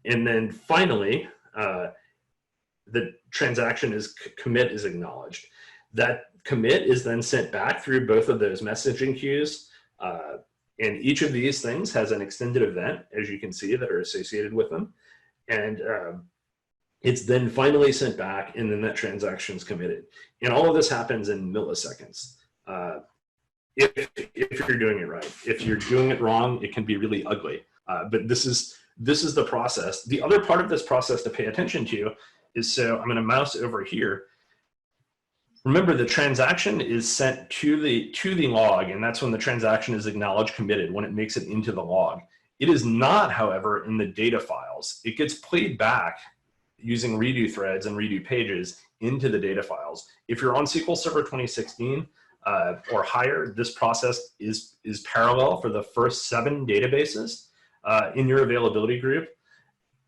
And then finally, the transaction commit is acknowledged. That commit is then sent back through both of those messaging queues. And each of these things has an extended event, as you can see, that are associated with them. And it's then finally sent back, and then that transaction is committed. And all of this happens in milliseconds. If you're doing it right. If you're doing it wrong, it can be really ugly. But this is the process. The other part of this process to pay attention to is, so I'm going to mouse over here. Remember, the transaction is sent to the log, and that's when the transaction is acknowledged committed, when it makes it into the log. It is not, however, in the data files. It gets played back using redo threads and redo pages into the data files. If you're on SQL Server 2016 or higher, this process is parallel for the first 7 databases in your availability group,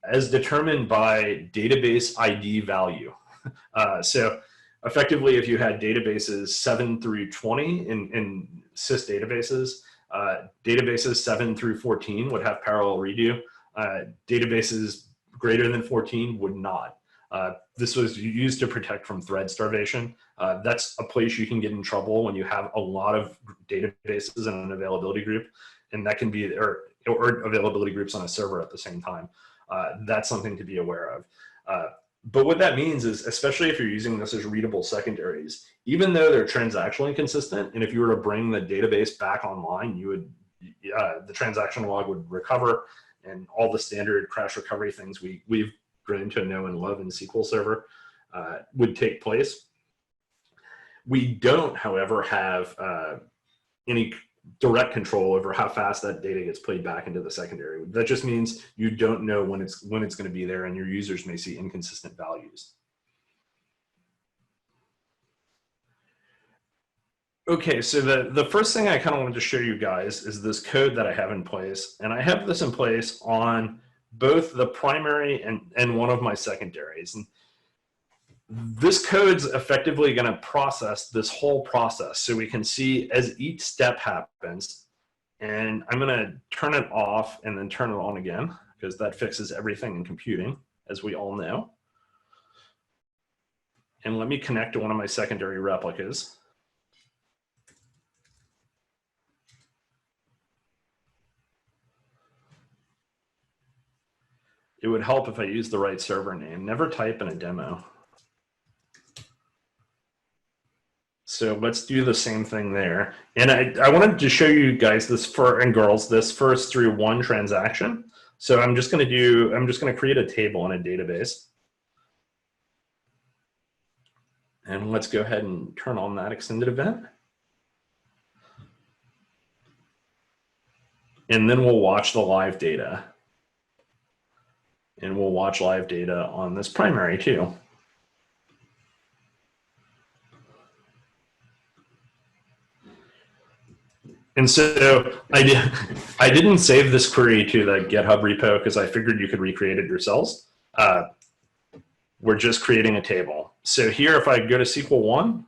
as determined by database ID value. So effectively, if you had databases 7 through 20 in sys databases, databases 7 through 14 would have parallel redo. Databases greater than 14 would not. This was used to protect from thread starvation. That's a place you can get in trouble when you have a lot of databases in an availability group, and that can be, or availability groups on a server at the same time. That's something to be aware of. But what that means is, especially if you're using this as readable secondaries, even though they're transactionally consistent, and if you were to bring the database back online, you would, the transaction log would recover, and all the standard crash recovery things we've grown to know and love in SQL Server would take place. We don't, however, have any direct control over how fast that data gets played back into the secondary. That just means you don't know when it's going to be there, and your users may see inconsistent values. Okay, so the first thing I kind of wanted to show you guys is this code that I have in place, and I have this in place on both the primary and one of my secondaries. And this code's effectively going to process this whole process, so we can see as each step happens. And I'm going to turn it off and then turn it on again, because that fixes everything in computing, as we all know. And let me connect to one of my secondary replicas. It would help if I used the right server name. Never type in a demo. So let's do the same thing there. And I wanted to show you guys this and girls, this first through one transaction. So I'm just going to create a table in a database. And let's go ahead and turn on that extended event. And then we'll watch the live data. And we'll watch live data on this primary too. And so I didn't save this query to the GitHub repo because I figured you could recreate it yourselves. We're just creating a table. So here, if I go to SQL 1,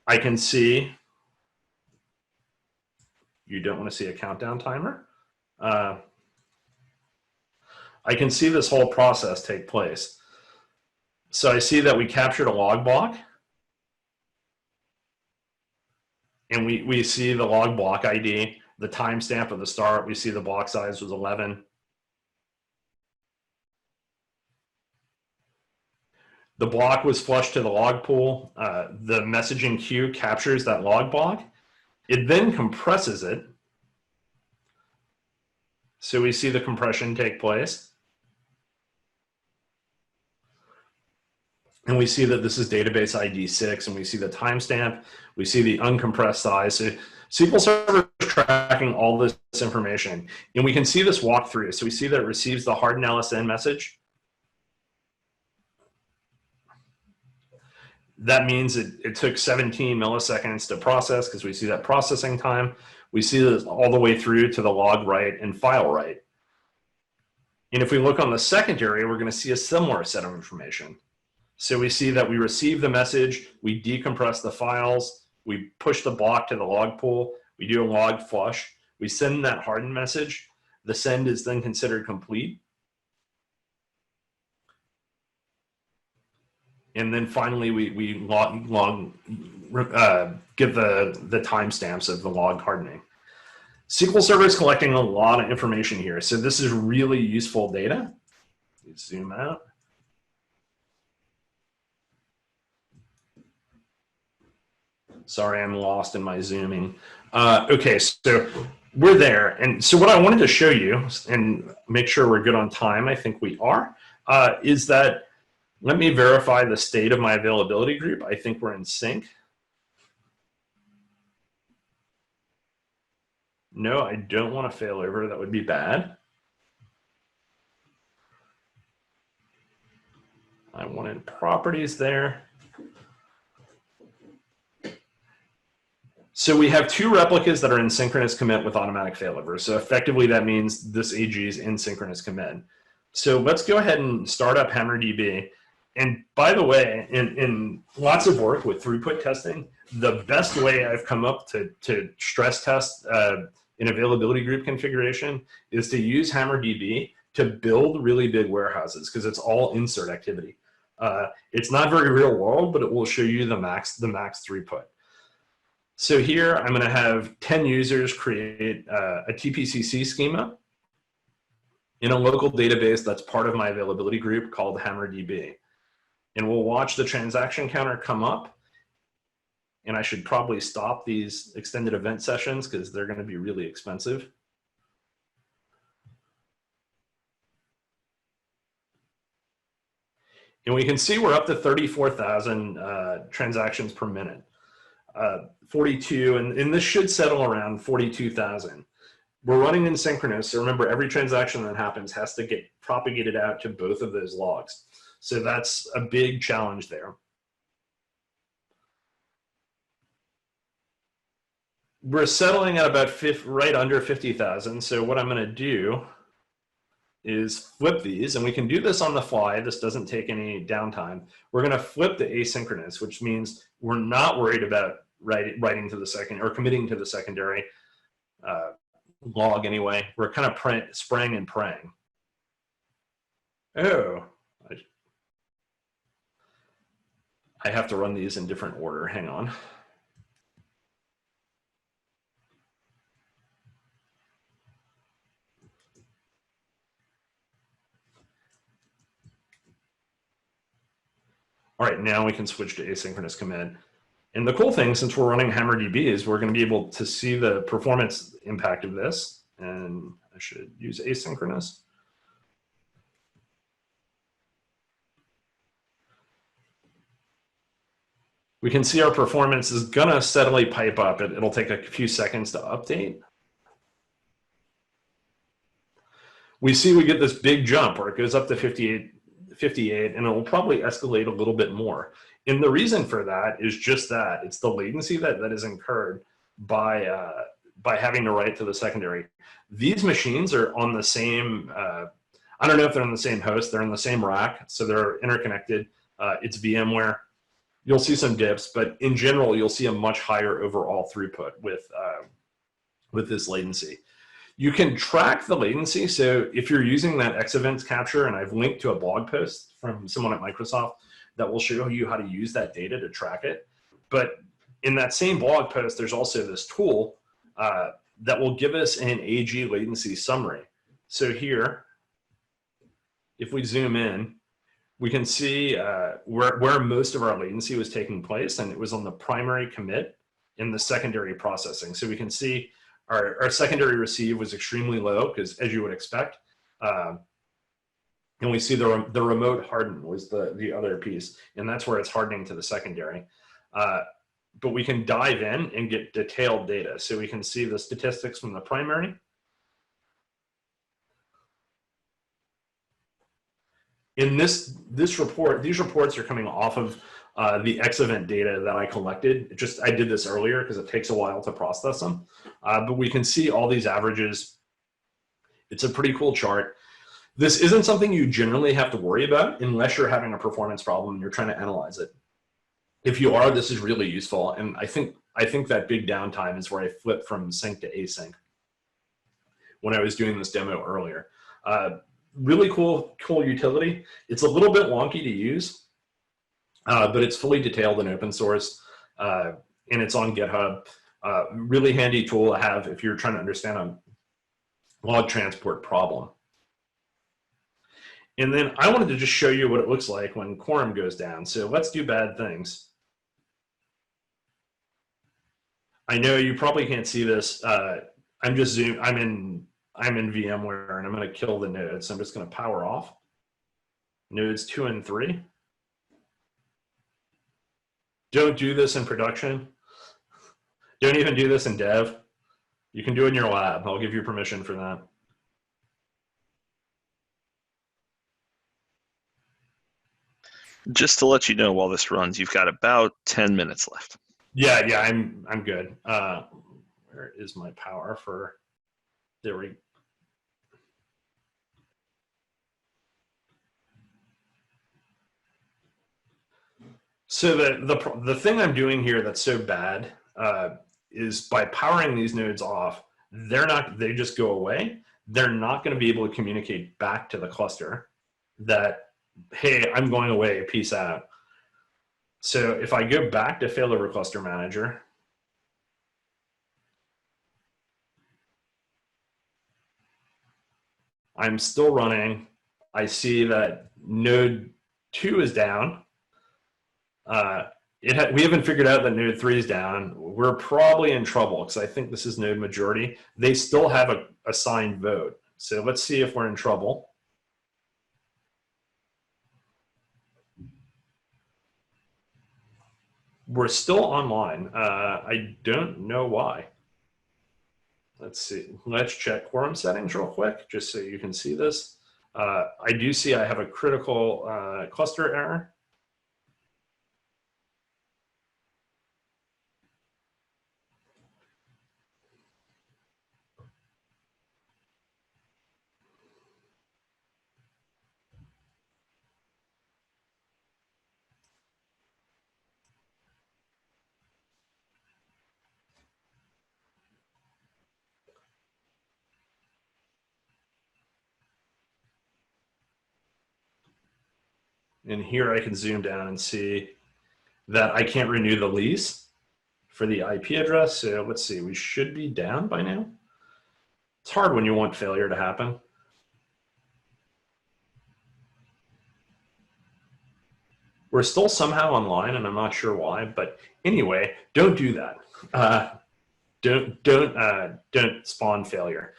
I can see, you don't want to see a countdown timer. I can see this whole process take place. So I see that we captured a log block. And we see the log block ID, the timestamp of the start. We see the block size was 11. The block was flushed to the log pool. The messaging queue captures that log block. It then compresses it. So we see the compression take place. And we see that this is database ID 6, and we see the timestamp. We see the uncompressed size. So SQL Server is tracking all this information. And we can see this walkthrough. So we see that it receives the hardened LSN message. That means it took 17 milliseconds to process, because we see that processing time. We see this all the way through to the log write and file write. And if we look on the secondary, we're going to see a similar set of information. So we see that we receive the message, we decompress the files, we push the block to the log pool, we do a log flush, we send that hardened message. The send is then considered complete. And then finally, we give the timestamps of the log hardening. SQL Server is collecting a lot of information here. So this is really useful data. Let's zoom out. Sorry, I'm lost in my zooming. Okay, so we're there. And so what I wanted to show you, and make sure we're good on time, I think we are, is that let me verify the state of my availability group. I think we're in sync. No, I don't want to failover. That would be bad. I wanted properties there. So we have two replicas that are in synchronous commit with automatic failover. So effectively, that means this AG is in synchronous commit. So let's go ahead and start up HammerDB. And by the way, in lots of work with throughput testing, the best way I've come up to stress test an availability group configuration is to use HammerDB to build really big warehouses, because it's all insert activity. It's not very real world, but it will show you the max throughput. So here I'm going to have 10 users create a TPCC schema in a local database that's part of my availability group called HammerDB. And we'll watch the transaction counter come up. And I should probably stop these extended event sessions because they're going to be really expensive. And we can see we're up to 34,000 transactions per minute. 42, and this should settle around 42,000. We're running in synchronous, so remember every transaction that happens has to get propagated out to both of those logs. So that's a big challenge there. We're settling at about right under 50,000. So what I'm going to do is flip these, and we can do this on the fly. This doesn't take any downtime. We're going to flip the asynchronous, which means we're not worried about writing to the second or committing to the secondary log anyway. We're kind of spraying and praying. Oh, I have to run these in different order. Hang on. All right, now we can switch to asynchronous commit. And the cool thing, since we're running HammerDB, is we're going to be able to see the performance impact of this. And I should use asynchronous. We can see our performance is going to steadily pipe up. It'll take a few seconds to update. We see we get this big jump where it goes up to 58, and it will probably escalate a little bit more. And the reason for that is just that. It's the latency that is incurred by having to write to the secondary. These machines are on the same, I don't know if they're on the same host, they're in the same rack, so they're interconnected. It's VMware. You'll see some dips, but in general, you'll see a much higher overall throughput with this latency. You can track the latency. So if you're using that X events capture, and I've linked to a blog post from someone at Microsoft that will show you how to use that data to track it. But in that same blog post, there's also this tool that will give us an AG latency summary. So here, if we zoom in, we can see where most of our latency was taking place, and it was on the primary commit and the secondary processing. So we can see our secondary receive was extremely low, because as you would expect. And we see the remote harden was the other piece, and that's where it's hardening to the secondary. But we can dive in and get detailed data. So we can see the statistics from the primary. In this report, these reports are coming off of the X event data that I collected. I did this earlier because it takes a while to process them. But we can see all these averages. It's a pretty cool chart. This isn't something you generally have to worry about unless you're having a performance problem and you're trying to analyze it. If you are, this is really useful. And I think that big downtime is where I flipped from sync to async when I was doing this demo earlier. Really cool utility. It's a little bit wonky to use, but it's fully detailed and open source, and it's on GitHub. Really handy tool to have if you're trying to understand a log transport problem. And then I wanted to just show you what it looks like when Quorum goes down. So let's do bad things. I know you probably can't see this. I'm just I'm in VMware, and I'm going to kill the nodes. So I'm just going to power off nodes 2 and 3. Don't do this in production. Don't even do this in dev. You can do it in your lab. I'll give you permission for that. Just to let you know, while this runs, you've got about 10 minutes left. Yeah, I'm good. Where is my power for? There we. So the thing I'm doing here that's so bad is by powering these nodes off, they just go away. They're not going to be able to communicate back to the cluster that, hey, I'm going away, peace out. So if I go back to Failover Cluster Manager, I'm still running. I see that node 2 is down. We haven't figured out that node 3 is down. We're probably in trouble because I think this is node majority. They still have a assigned vote. So let's see if we're in trouble. We're still online. I don't know why. Let's see. Let's check quorum settings real quick, just so you can see this. I do see I have a critical cluster error. And here I can zoom down and see that I can't renew the lease for the IP address. So let's see, we should be down by now. It's hard when you want failure to happen. We're still somehow online, and I'm not sure why, but anyway, don't do that. Don't spawn failure.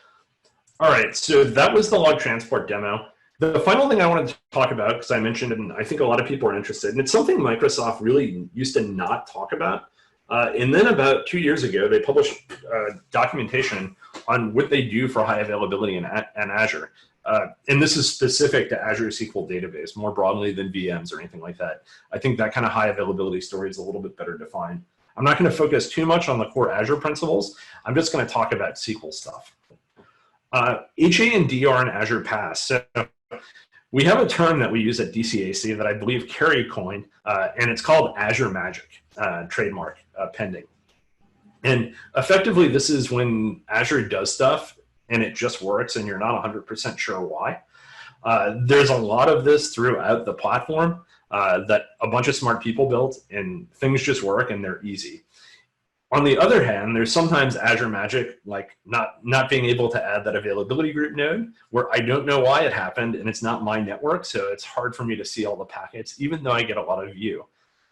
All right, so that was the log transport demo. The final thing I wanted to talk about, because I mentioned it, and I think a lot of people are interested, and it's something Microsoft really used to not talk about. And then about 2 years ago, they published documentation on what they do for high availability in Azure. And this is specific to Azure SQL database, more broadly than VMs or anything like that. I think that kind of high availability story is a little bit better defined. I'm not going to focus too much on the core Azure principles. I'm just going to talk about SQL stuff. HA and D are in Azure PaaS. So we have a term that we use at DCAC that I believe Carrie coined, and it's called Azure Magic, trademark pending. And effectively, this is when Azure does stuff and it just works and you're not 100% sure why. There's a lot of this throughout the platform that a bunch of smart people built, and things just work and they're easy. On the other hand, there's sometimes Azure Magic, like not being able to add that availability group node, where I don't know why it happened and it's not my network, so it's hard for me to see all the packets, even though I get a lot of view.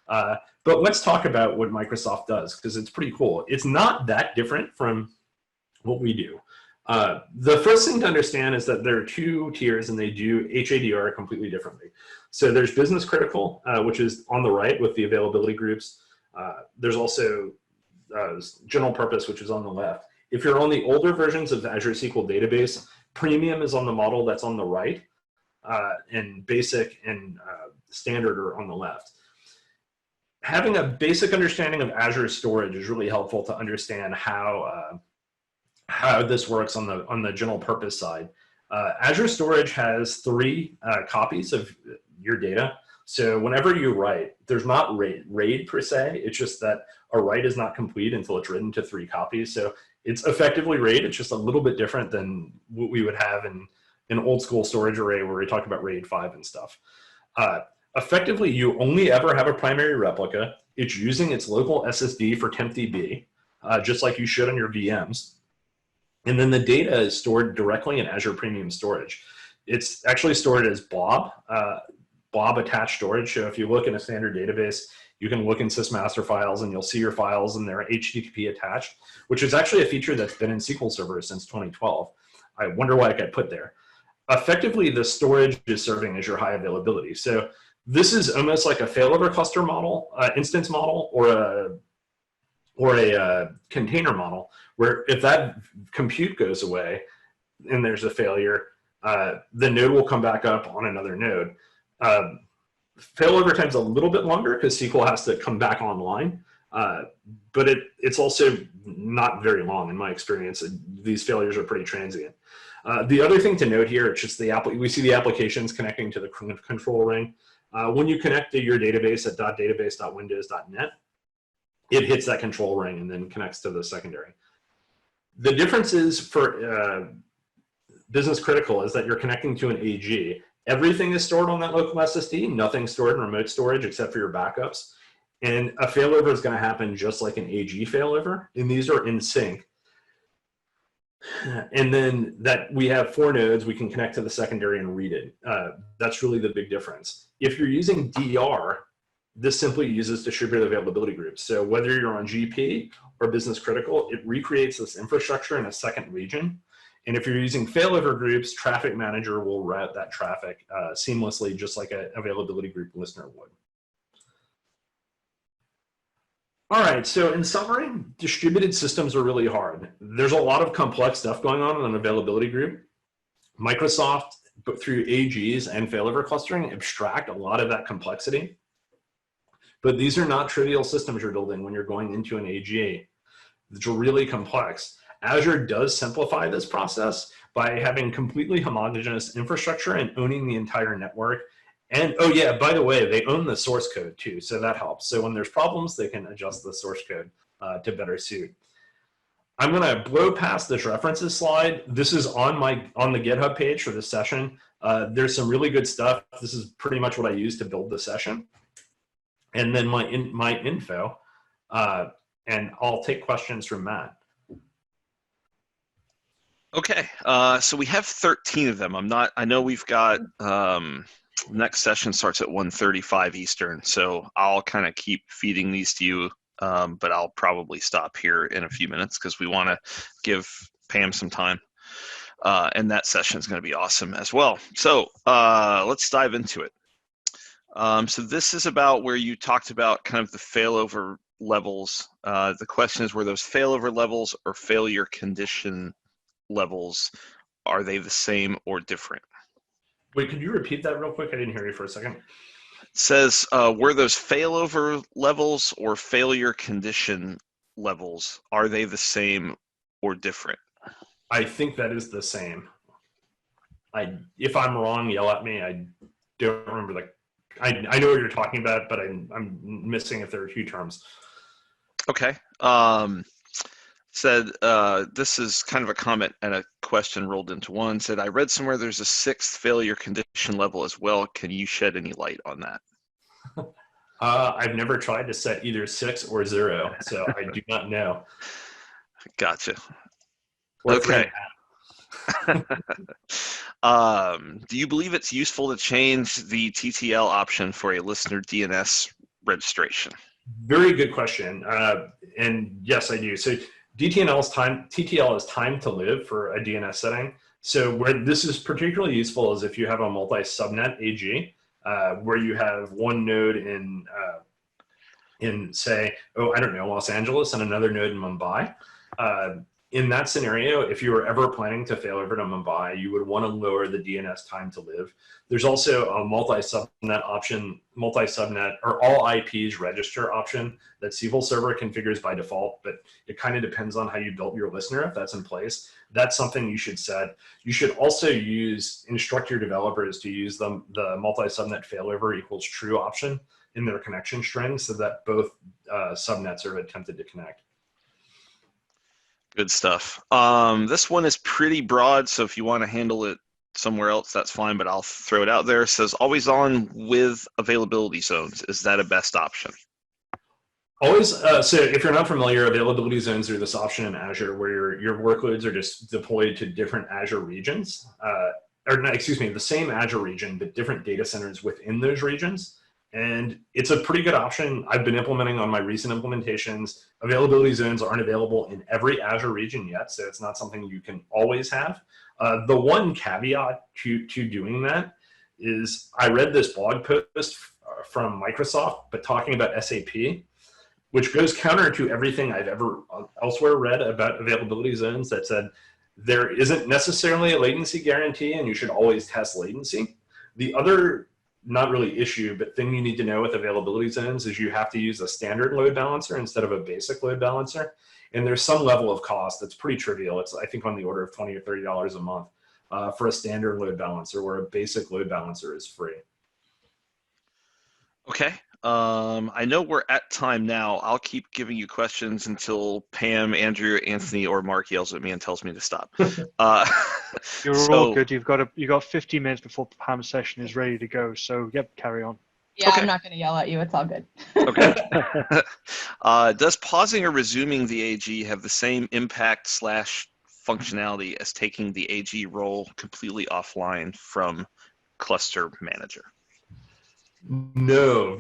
But let's talk about what Microsoft does, because it's pretty cool. It's not that different from what we do. The first thing to understand is that there are two tiers and they do HADR completely differently. So there's business critical, which is on the right with the availability groups. There's also general purpose, which is on the left. If you're on the older versions of the Azure SQL database, premium is on the model that's on the right, and basic and standard are on the left. Having a basic understanding of Azure storage is really helpful to understand how this works on the general purpose side. Azure storage has 3 copies of your data. So whenever you write, there's not RAID per se. It's just that a write is not complete until it's written to 3 copies. So it's effectively RAID. It's just a little bit different than what we would have in an old school storage array where we talk about RAID 5 and stuff. Effectively, you only ever have a primary replica. It's using its local SSD for tempdb, just like you should on your VMs. And then the data is stored directly in Azure Premium Storage. It's actually stored as blob attached storage. So if you look in a standard database, you can look in sysmaster files and you'll see your files and they're HTTP attached, which is actually a feature that's been in SQL Server since 2012. I wonder why it got put there. Effectively, the storage is serving as your high availability. So this is almost like a failover cluster model, instance model, or a container model, where if that compute goes away and there's a failure, the node will come back up on another node. Failover time's a little bit longer because SQL has to come back online, but it's also not very long in my experience. These failures are pretty transient. The other thing to note here, it's just we see the applications connecting to the control ring. When you connect to your database at .database.windows.net, it hits that control ring and then connects to the secondary. The difference is for business critical is that you're connecting to an AG. Everything is stored on that local SSD, nothing stored in remote storage except for your backups. And a failover is going to happen just like an AG failover, and these are in sync. And then that we have 4 nodes, we can connect to the secondary and read it. That's really the big difference. If you're using DR, this simply uses distributed availability groups. So whether you're on GP or business critical, it recreates this infrastructure in a second region. And if you're using failover groups, Traffic Manager will route that traffic seamlessly, just like an availability group listener would. All right, so in summary, distributed systems are really hard. There's a lot of complex stuff going on in an availability group. Microsoft, through AGs and failover clustering, abstract a lot of that complexity. But these are not trivial systems you're building when you're going into an AG. It's really complex. Azure does simplify this process by having completely homogeneous infrastructure and owning the entire network. And oh yeah, by the way, they own the source code too, so that helps. So when there's problems, they can adjust the source code to better suit. I'm gonna blow past this references slide. This is on the GitHub page for this session. There's some really good stuff. This is pretty much what I used to build the session. And then my info, and I'll take questions from Matt. Okay, so we have 13 of them. I know we've got, next session starts at 1:35 Eastern, so I'll kind of keep feeding these to you, but I'll probably stop here in a few minutes because we want to give Pam some time. And that session is going to be awesome as well. So let's dive into it. So this is about where you talked about kind of the failover levels. The question is, were those failover levels or failure condition levels, are they the same or different? Wait, could you repeat that real quick? I didn't hear you for a second. It says, were those failover levels or failure condition levels, are they the same or different? I think that is the same. If I'm wrong, yell at me. I don't remember I know what you're talking about, but I'm missing if there are 2 terms. Okay. Said, this is kind of a comment and a question rolled into one. Said, I read somewhere there's a 6th failure condition level as well. Can you shed any light on that? I've never tried to set either 6 or 0, so I do not know. Gotcha. Or okay. Do you believe it's useful to change the TTL option for a listener DNS registration? Very good question. And yes, I do. So TTL is time to live for a DNS setting. So where this is particularly useful is if you have a multi-subnet AG, where you have one node in say, oh, I don't know, Los Angeles and another node in Mumbai. In that scenario, if you were ever planning to fail over to Mumbai, you would want to lower the DNS time to live. There's also a multi-subnet option, multi-subnet or all IPs register option that SQL Server configures by default, but it kind of depends on how you built your listener if that's in place. That's something you should set. You should also instruct your developers to use the multi-subnet failover equals true option in their connection strings so that both subnets are attempted to connect. Good stuff. This one is pretty broad, so if you want to handle it somewhere else, that's fine, but I'll throw it out there. It says always on with availability zones. Is that a best option? Always. So if you're not familiar, availability zones are this option in Azure where your workloads are just deployed to different Azure regions, or no, excuse me, the same Azure region, but different data centers within those regions. And it's a pretty good option. I've been implementing on my recent implementations. Availability zones aren't available in every Azure region yet, so it's not something you can always have. The one caveat to doing that is I read this blog post from Microsoft, but talking about SAP, which goes counter to everything I've ever elsewhere read about availability zones that said there isn't necessarily a latency guarantee and you should always test latency. The other not really issue, but thing you need to know with availability zones is you have to use a standard load balancer instead of a basic load balancer. And there's some level of cost that's pretty trivial. It's, I think, on the order of $20 or $30 a month for a standard load balancer, where a basic load balancer is free. Okay. I know we're at time now. I'll keep giving you questions until Pam, Andrew, Anthony, or Mark yells at me and tells me to stop. You're all good. You've got 15 minutes before Pam's session is ready to go. So yep, carry on. Yeah, okay. I'm not going to yell at you. It's all good. Okay. Does pausing or resuming the AG have the same impact / functionality as taking the AG role completely offline from Cluster Manager? No,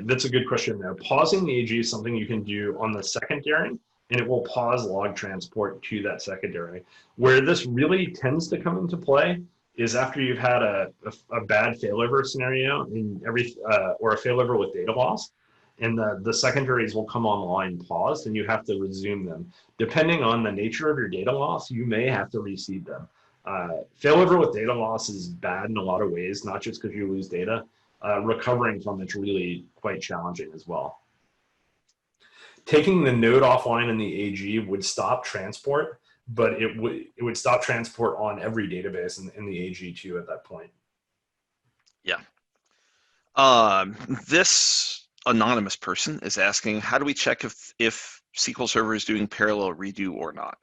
that's a good question though. Pausing the AG is something you can do on the secondary, and it will pause log transport to that secondary. Where this really tends to come into play is after you've had a bad failover scenario or a failover with data loss, and the secondaries will come online paused, and you have to resume them. Depending on the nature of your data loss, you may have to reseed them. Failover with data loss is bad in a lot of ways, not just because you lose data. Recovering from it's really quite challenging as well. Taking the node offline in the AG would stop transport, but it would stop transport on every database in the AG too at that point. Yeah. This anonymous person is asking, how do we check if SQL Server is doing parallel redo or not?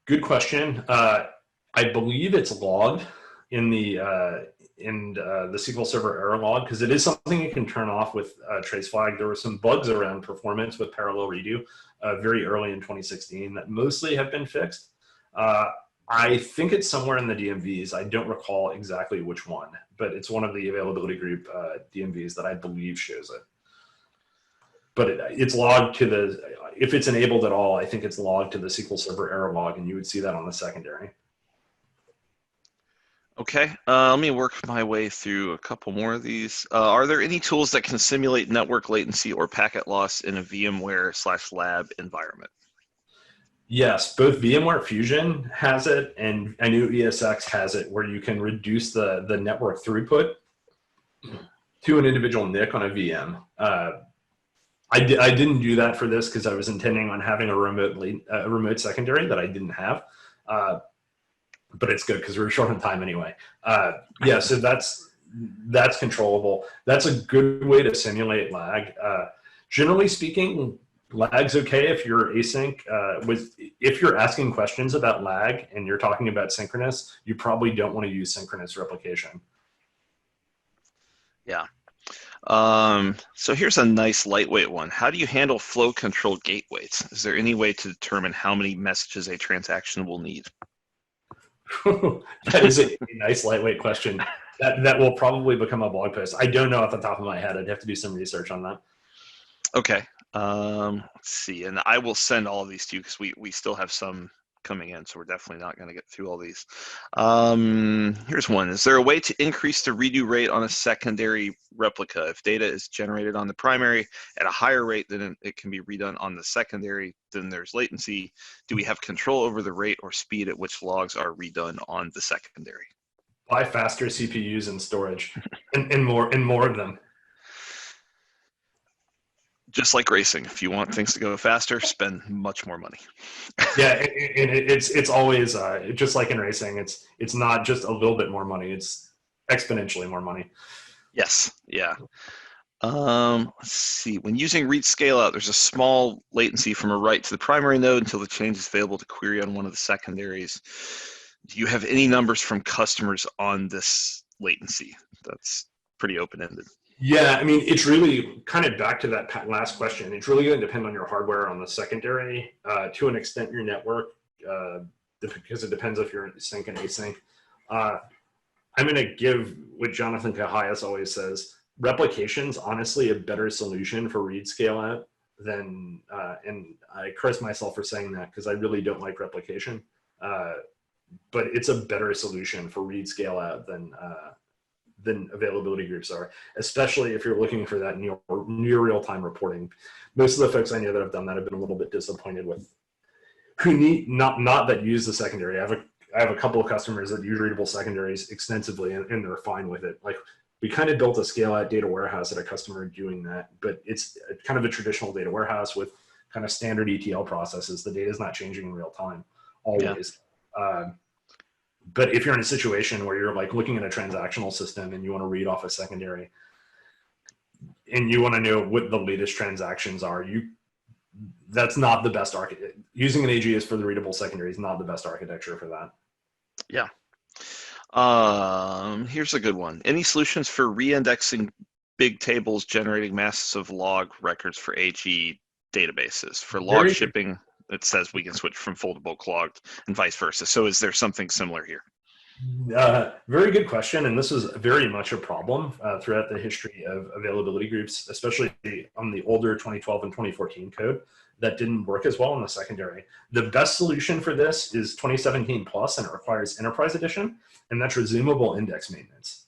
Good question. I believe it's logged in the SQL Server error log, because it is something you can turn off with trace flag. There were some bugs around performance with parallel redo very early in 2016 that mostly have been fixed. I think it's somewhere in the DMVs. I don't recall exactly which one, but it's one of the availability group DMVs that I believe shows it. But it's logged to if it's enabled at all, I think it's logged to the SQL Server error log, and you would see that on the secondary. Okay, let me work my way through a couple more of these. Are there any tools that can simulate network latency or packet loss in a VMware/lab environment? Yes, both VMware Fusion has it, and I know ESX has it, where you can reduce the network throughput to an individual NIC on a VM. I didn't do that for this because I was intending on having a remote secondary that I didn't have. But it's good because we're short on time anyway. Yeah, so that's controllable. That's a good way to simulate lag. Generally speaking, lag's okay if you're async. If you're asking questions about lag and you're talking about synchronous, you probably don't want to use synchronous replication. Yeah. So here's a nice lightweight one. How do you handle flow control gateways? Is there any way to determine how many messages a transaction will need? That is a nice lightweight question. That will probably become a blog post. I don't know off the top of my head. I'd have to do some research on that. Okay. Let's see, and I will send all of these to you because we still have some coming in, so we're definitely not going to get through all these. Here's one. Is there a way to increase the redo rate on a secondary replica? If data is generated on the primary at a higher rate than it can be redone on the secondary, then there's latency. Do we have control over the rate or speed at which logs are redone on the secondary? Buy faster CPUs and storage, and more of them. Just like racing, if you want things to go faster, spend much more money. Yeah, and it's always just like in racing. It's not just a little bit more money; it's exponentially more money. Yes, yeah. Let's see. When using read scale out, there's a small latency from a write to the primary node until the change is available to query on one of the secondaries. Do you have any numbers from customers on this latency? That's pretty open-ended. Yeah, I mean, it's really kind of back to that last question. It's really going to depend on your hardware on the secondary, to an extent your network, because it depends if you're sync and async. I'm going to give what Jonathan Cahias always says, replication's honestly a better solution for read scale out than, and I curse myself for saying that because I really don't like replication, but it's a better solution for read scale out than availability groups are, especially if you're looking for that near real-time reporting. Most of the folks I know that have done that have been a little bit disappointed with, who need not that use the secondary. I have a couple of customers that use readable secondaries extensively, and they're fine with it. Like, we kind of built a scale-out data warehouse at a customer doing that, but it's kind of a traditional data warehouse with kind of standard ETL processes. The data is not changing in real time always. Yeah. But if you're in a situation where you're like looking at a transactional system and you want to read off a secondary and you want to know what the latest transactions are, that's not the best architecture. Using an AG is for the readable secondary is not the best architecture for that. Yeah. Here's a good one. Any solutions for re-indexing big tables generating massive log records for AG databases? For log shipping, it says we can switch from full to bulk logged and vice versa. So is there something similar here? Very good question. And this is very much a problem throughout the history of availability groups, especially on the older 2012 and 2014 code that didn't work as well in the secondary. The best solution for this is 2017 plus, and it requires enterprise edition, and that's resumable index maintenance.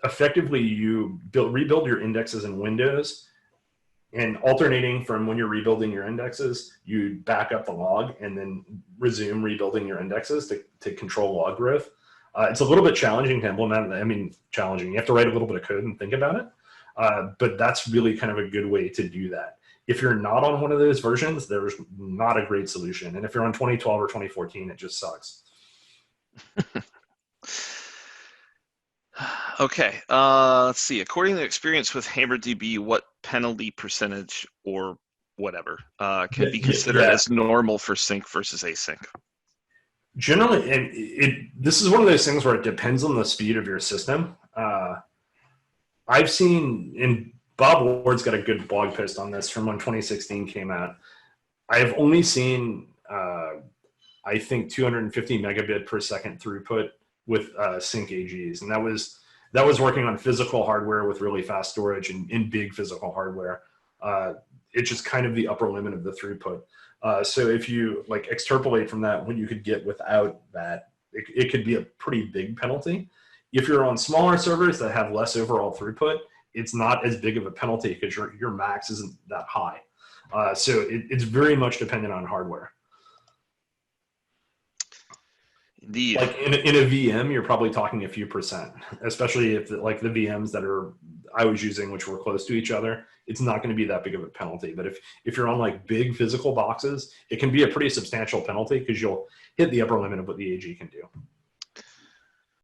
Effectively, you rebuild your indexes in Windows, and alternating from when you're rebuilding your indexes, you back up the log and then resume rebuilding your indexes to control log growth. It's a little bit challenging to implement. I mean, challenging. You have to write a little bit of code and think about it. But that's really kind of a good way to do that. If you're not on one of those versions, there's not a great solution. And if you're on 2012 or 2014, it just sucks. Okay, let's see. According to experience with HammerDB, what penalty percentage or whatever can be considered as normal for sync versus async? Generally, and this is one of those things where it depends on the speed of your system. I've seen, and Bob Ward's got a good blog post on this from when 2016 came out. I've only seen, I think, 250 megabit per second throughput with sync AGs, and that was working on physical hardware with really fast storage and in big physical hardware. It's just kind of the upper limit of the throughput. So if you like extrapolate from that, what you could get without that, it could be a pretty big penalty. If you're on smaller servers that have less overall throughput, it's not as big of a penalty because your max isn't that high. So it's very much dependent on hardware. Indeed. Like in a VM, you're probably talking a few percent, especially if like the VMs that I was using, which were close to each other, it's not going to be that big of a penalty. But if you're on like big physical boxes, it can be a pretty substantial penalty because you'll hit the upper limit of what the AG can do.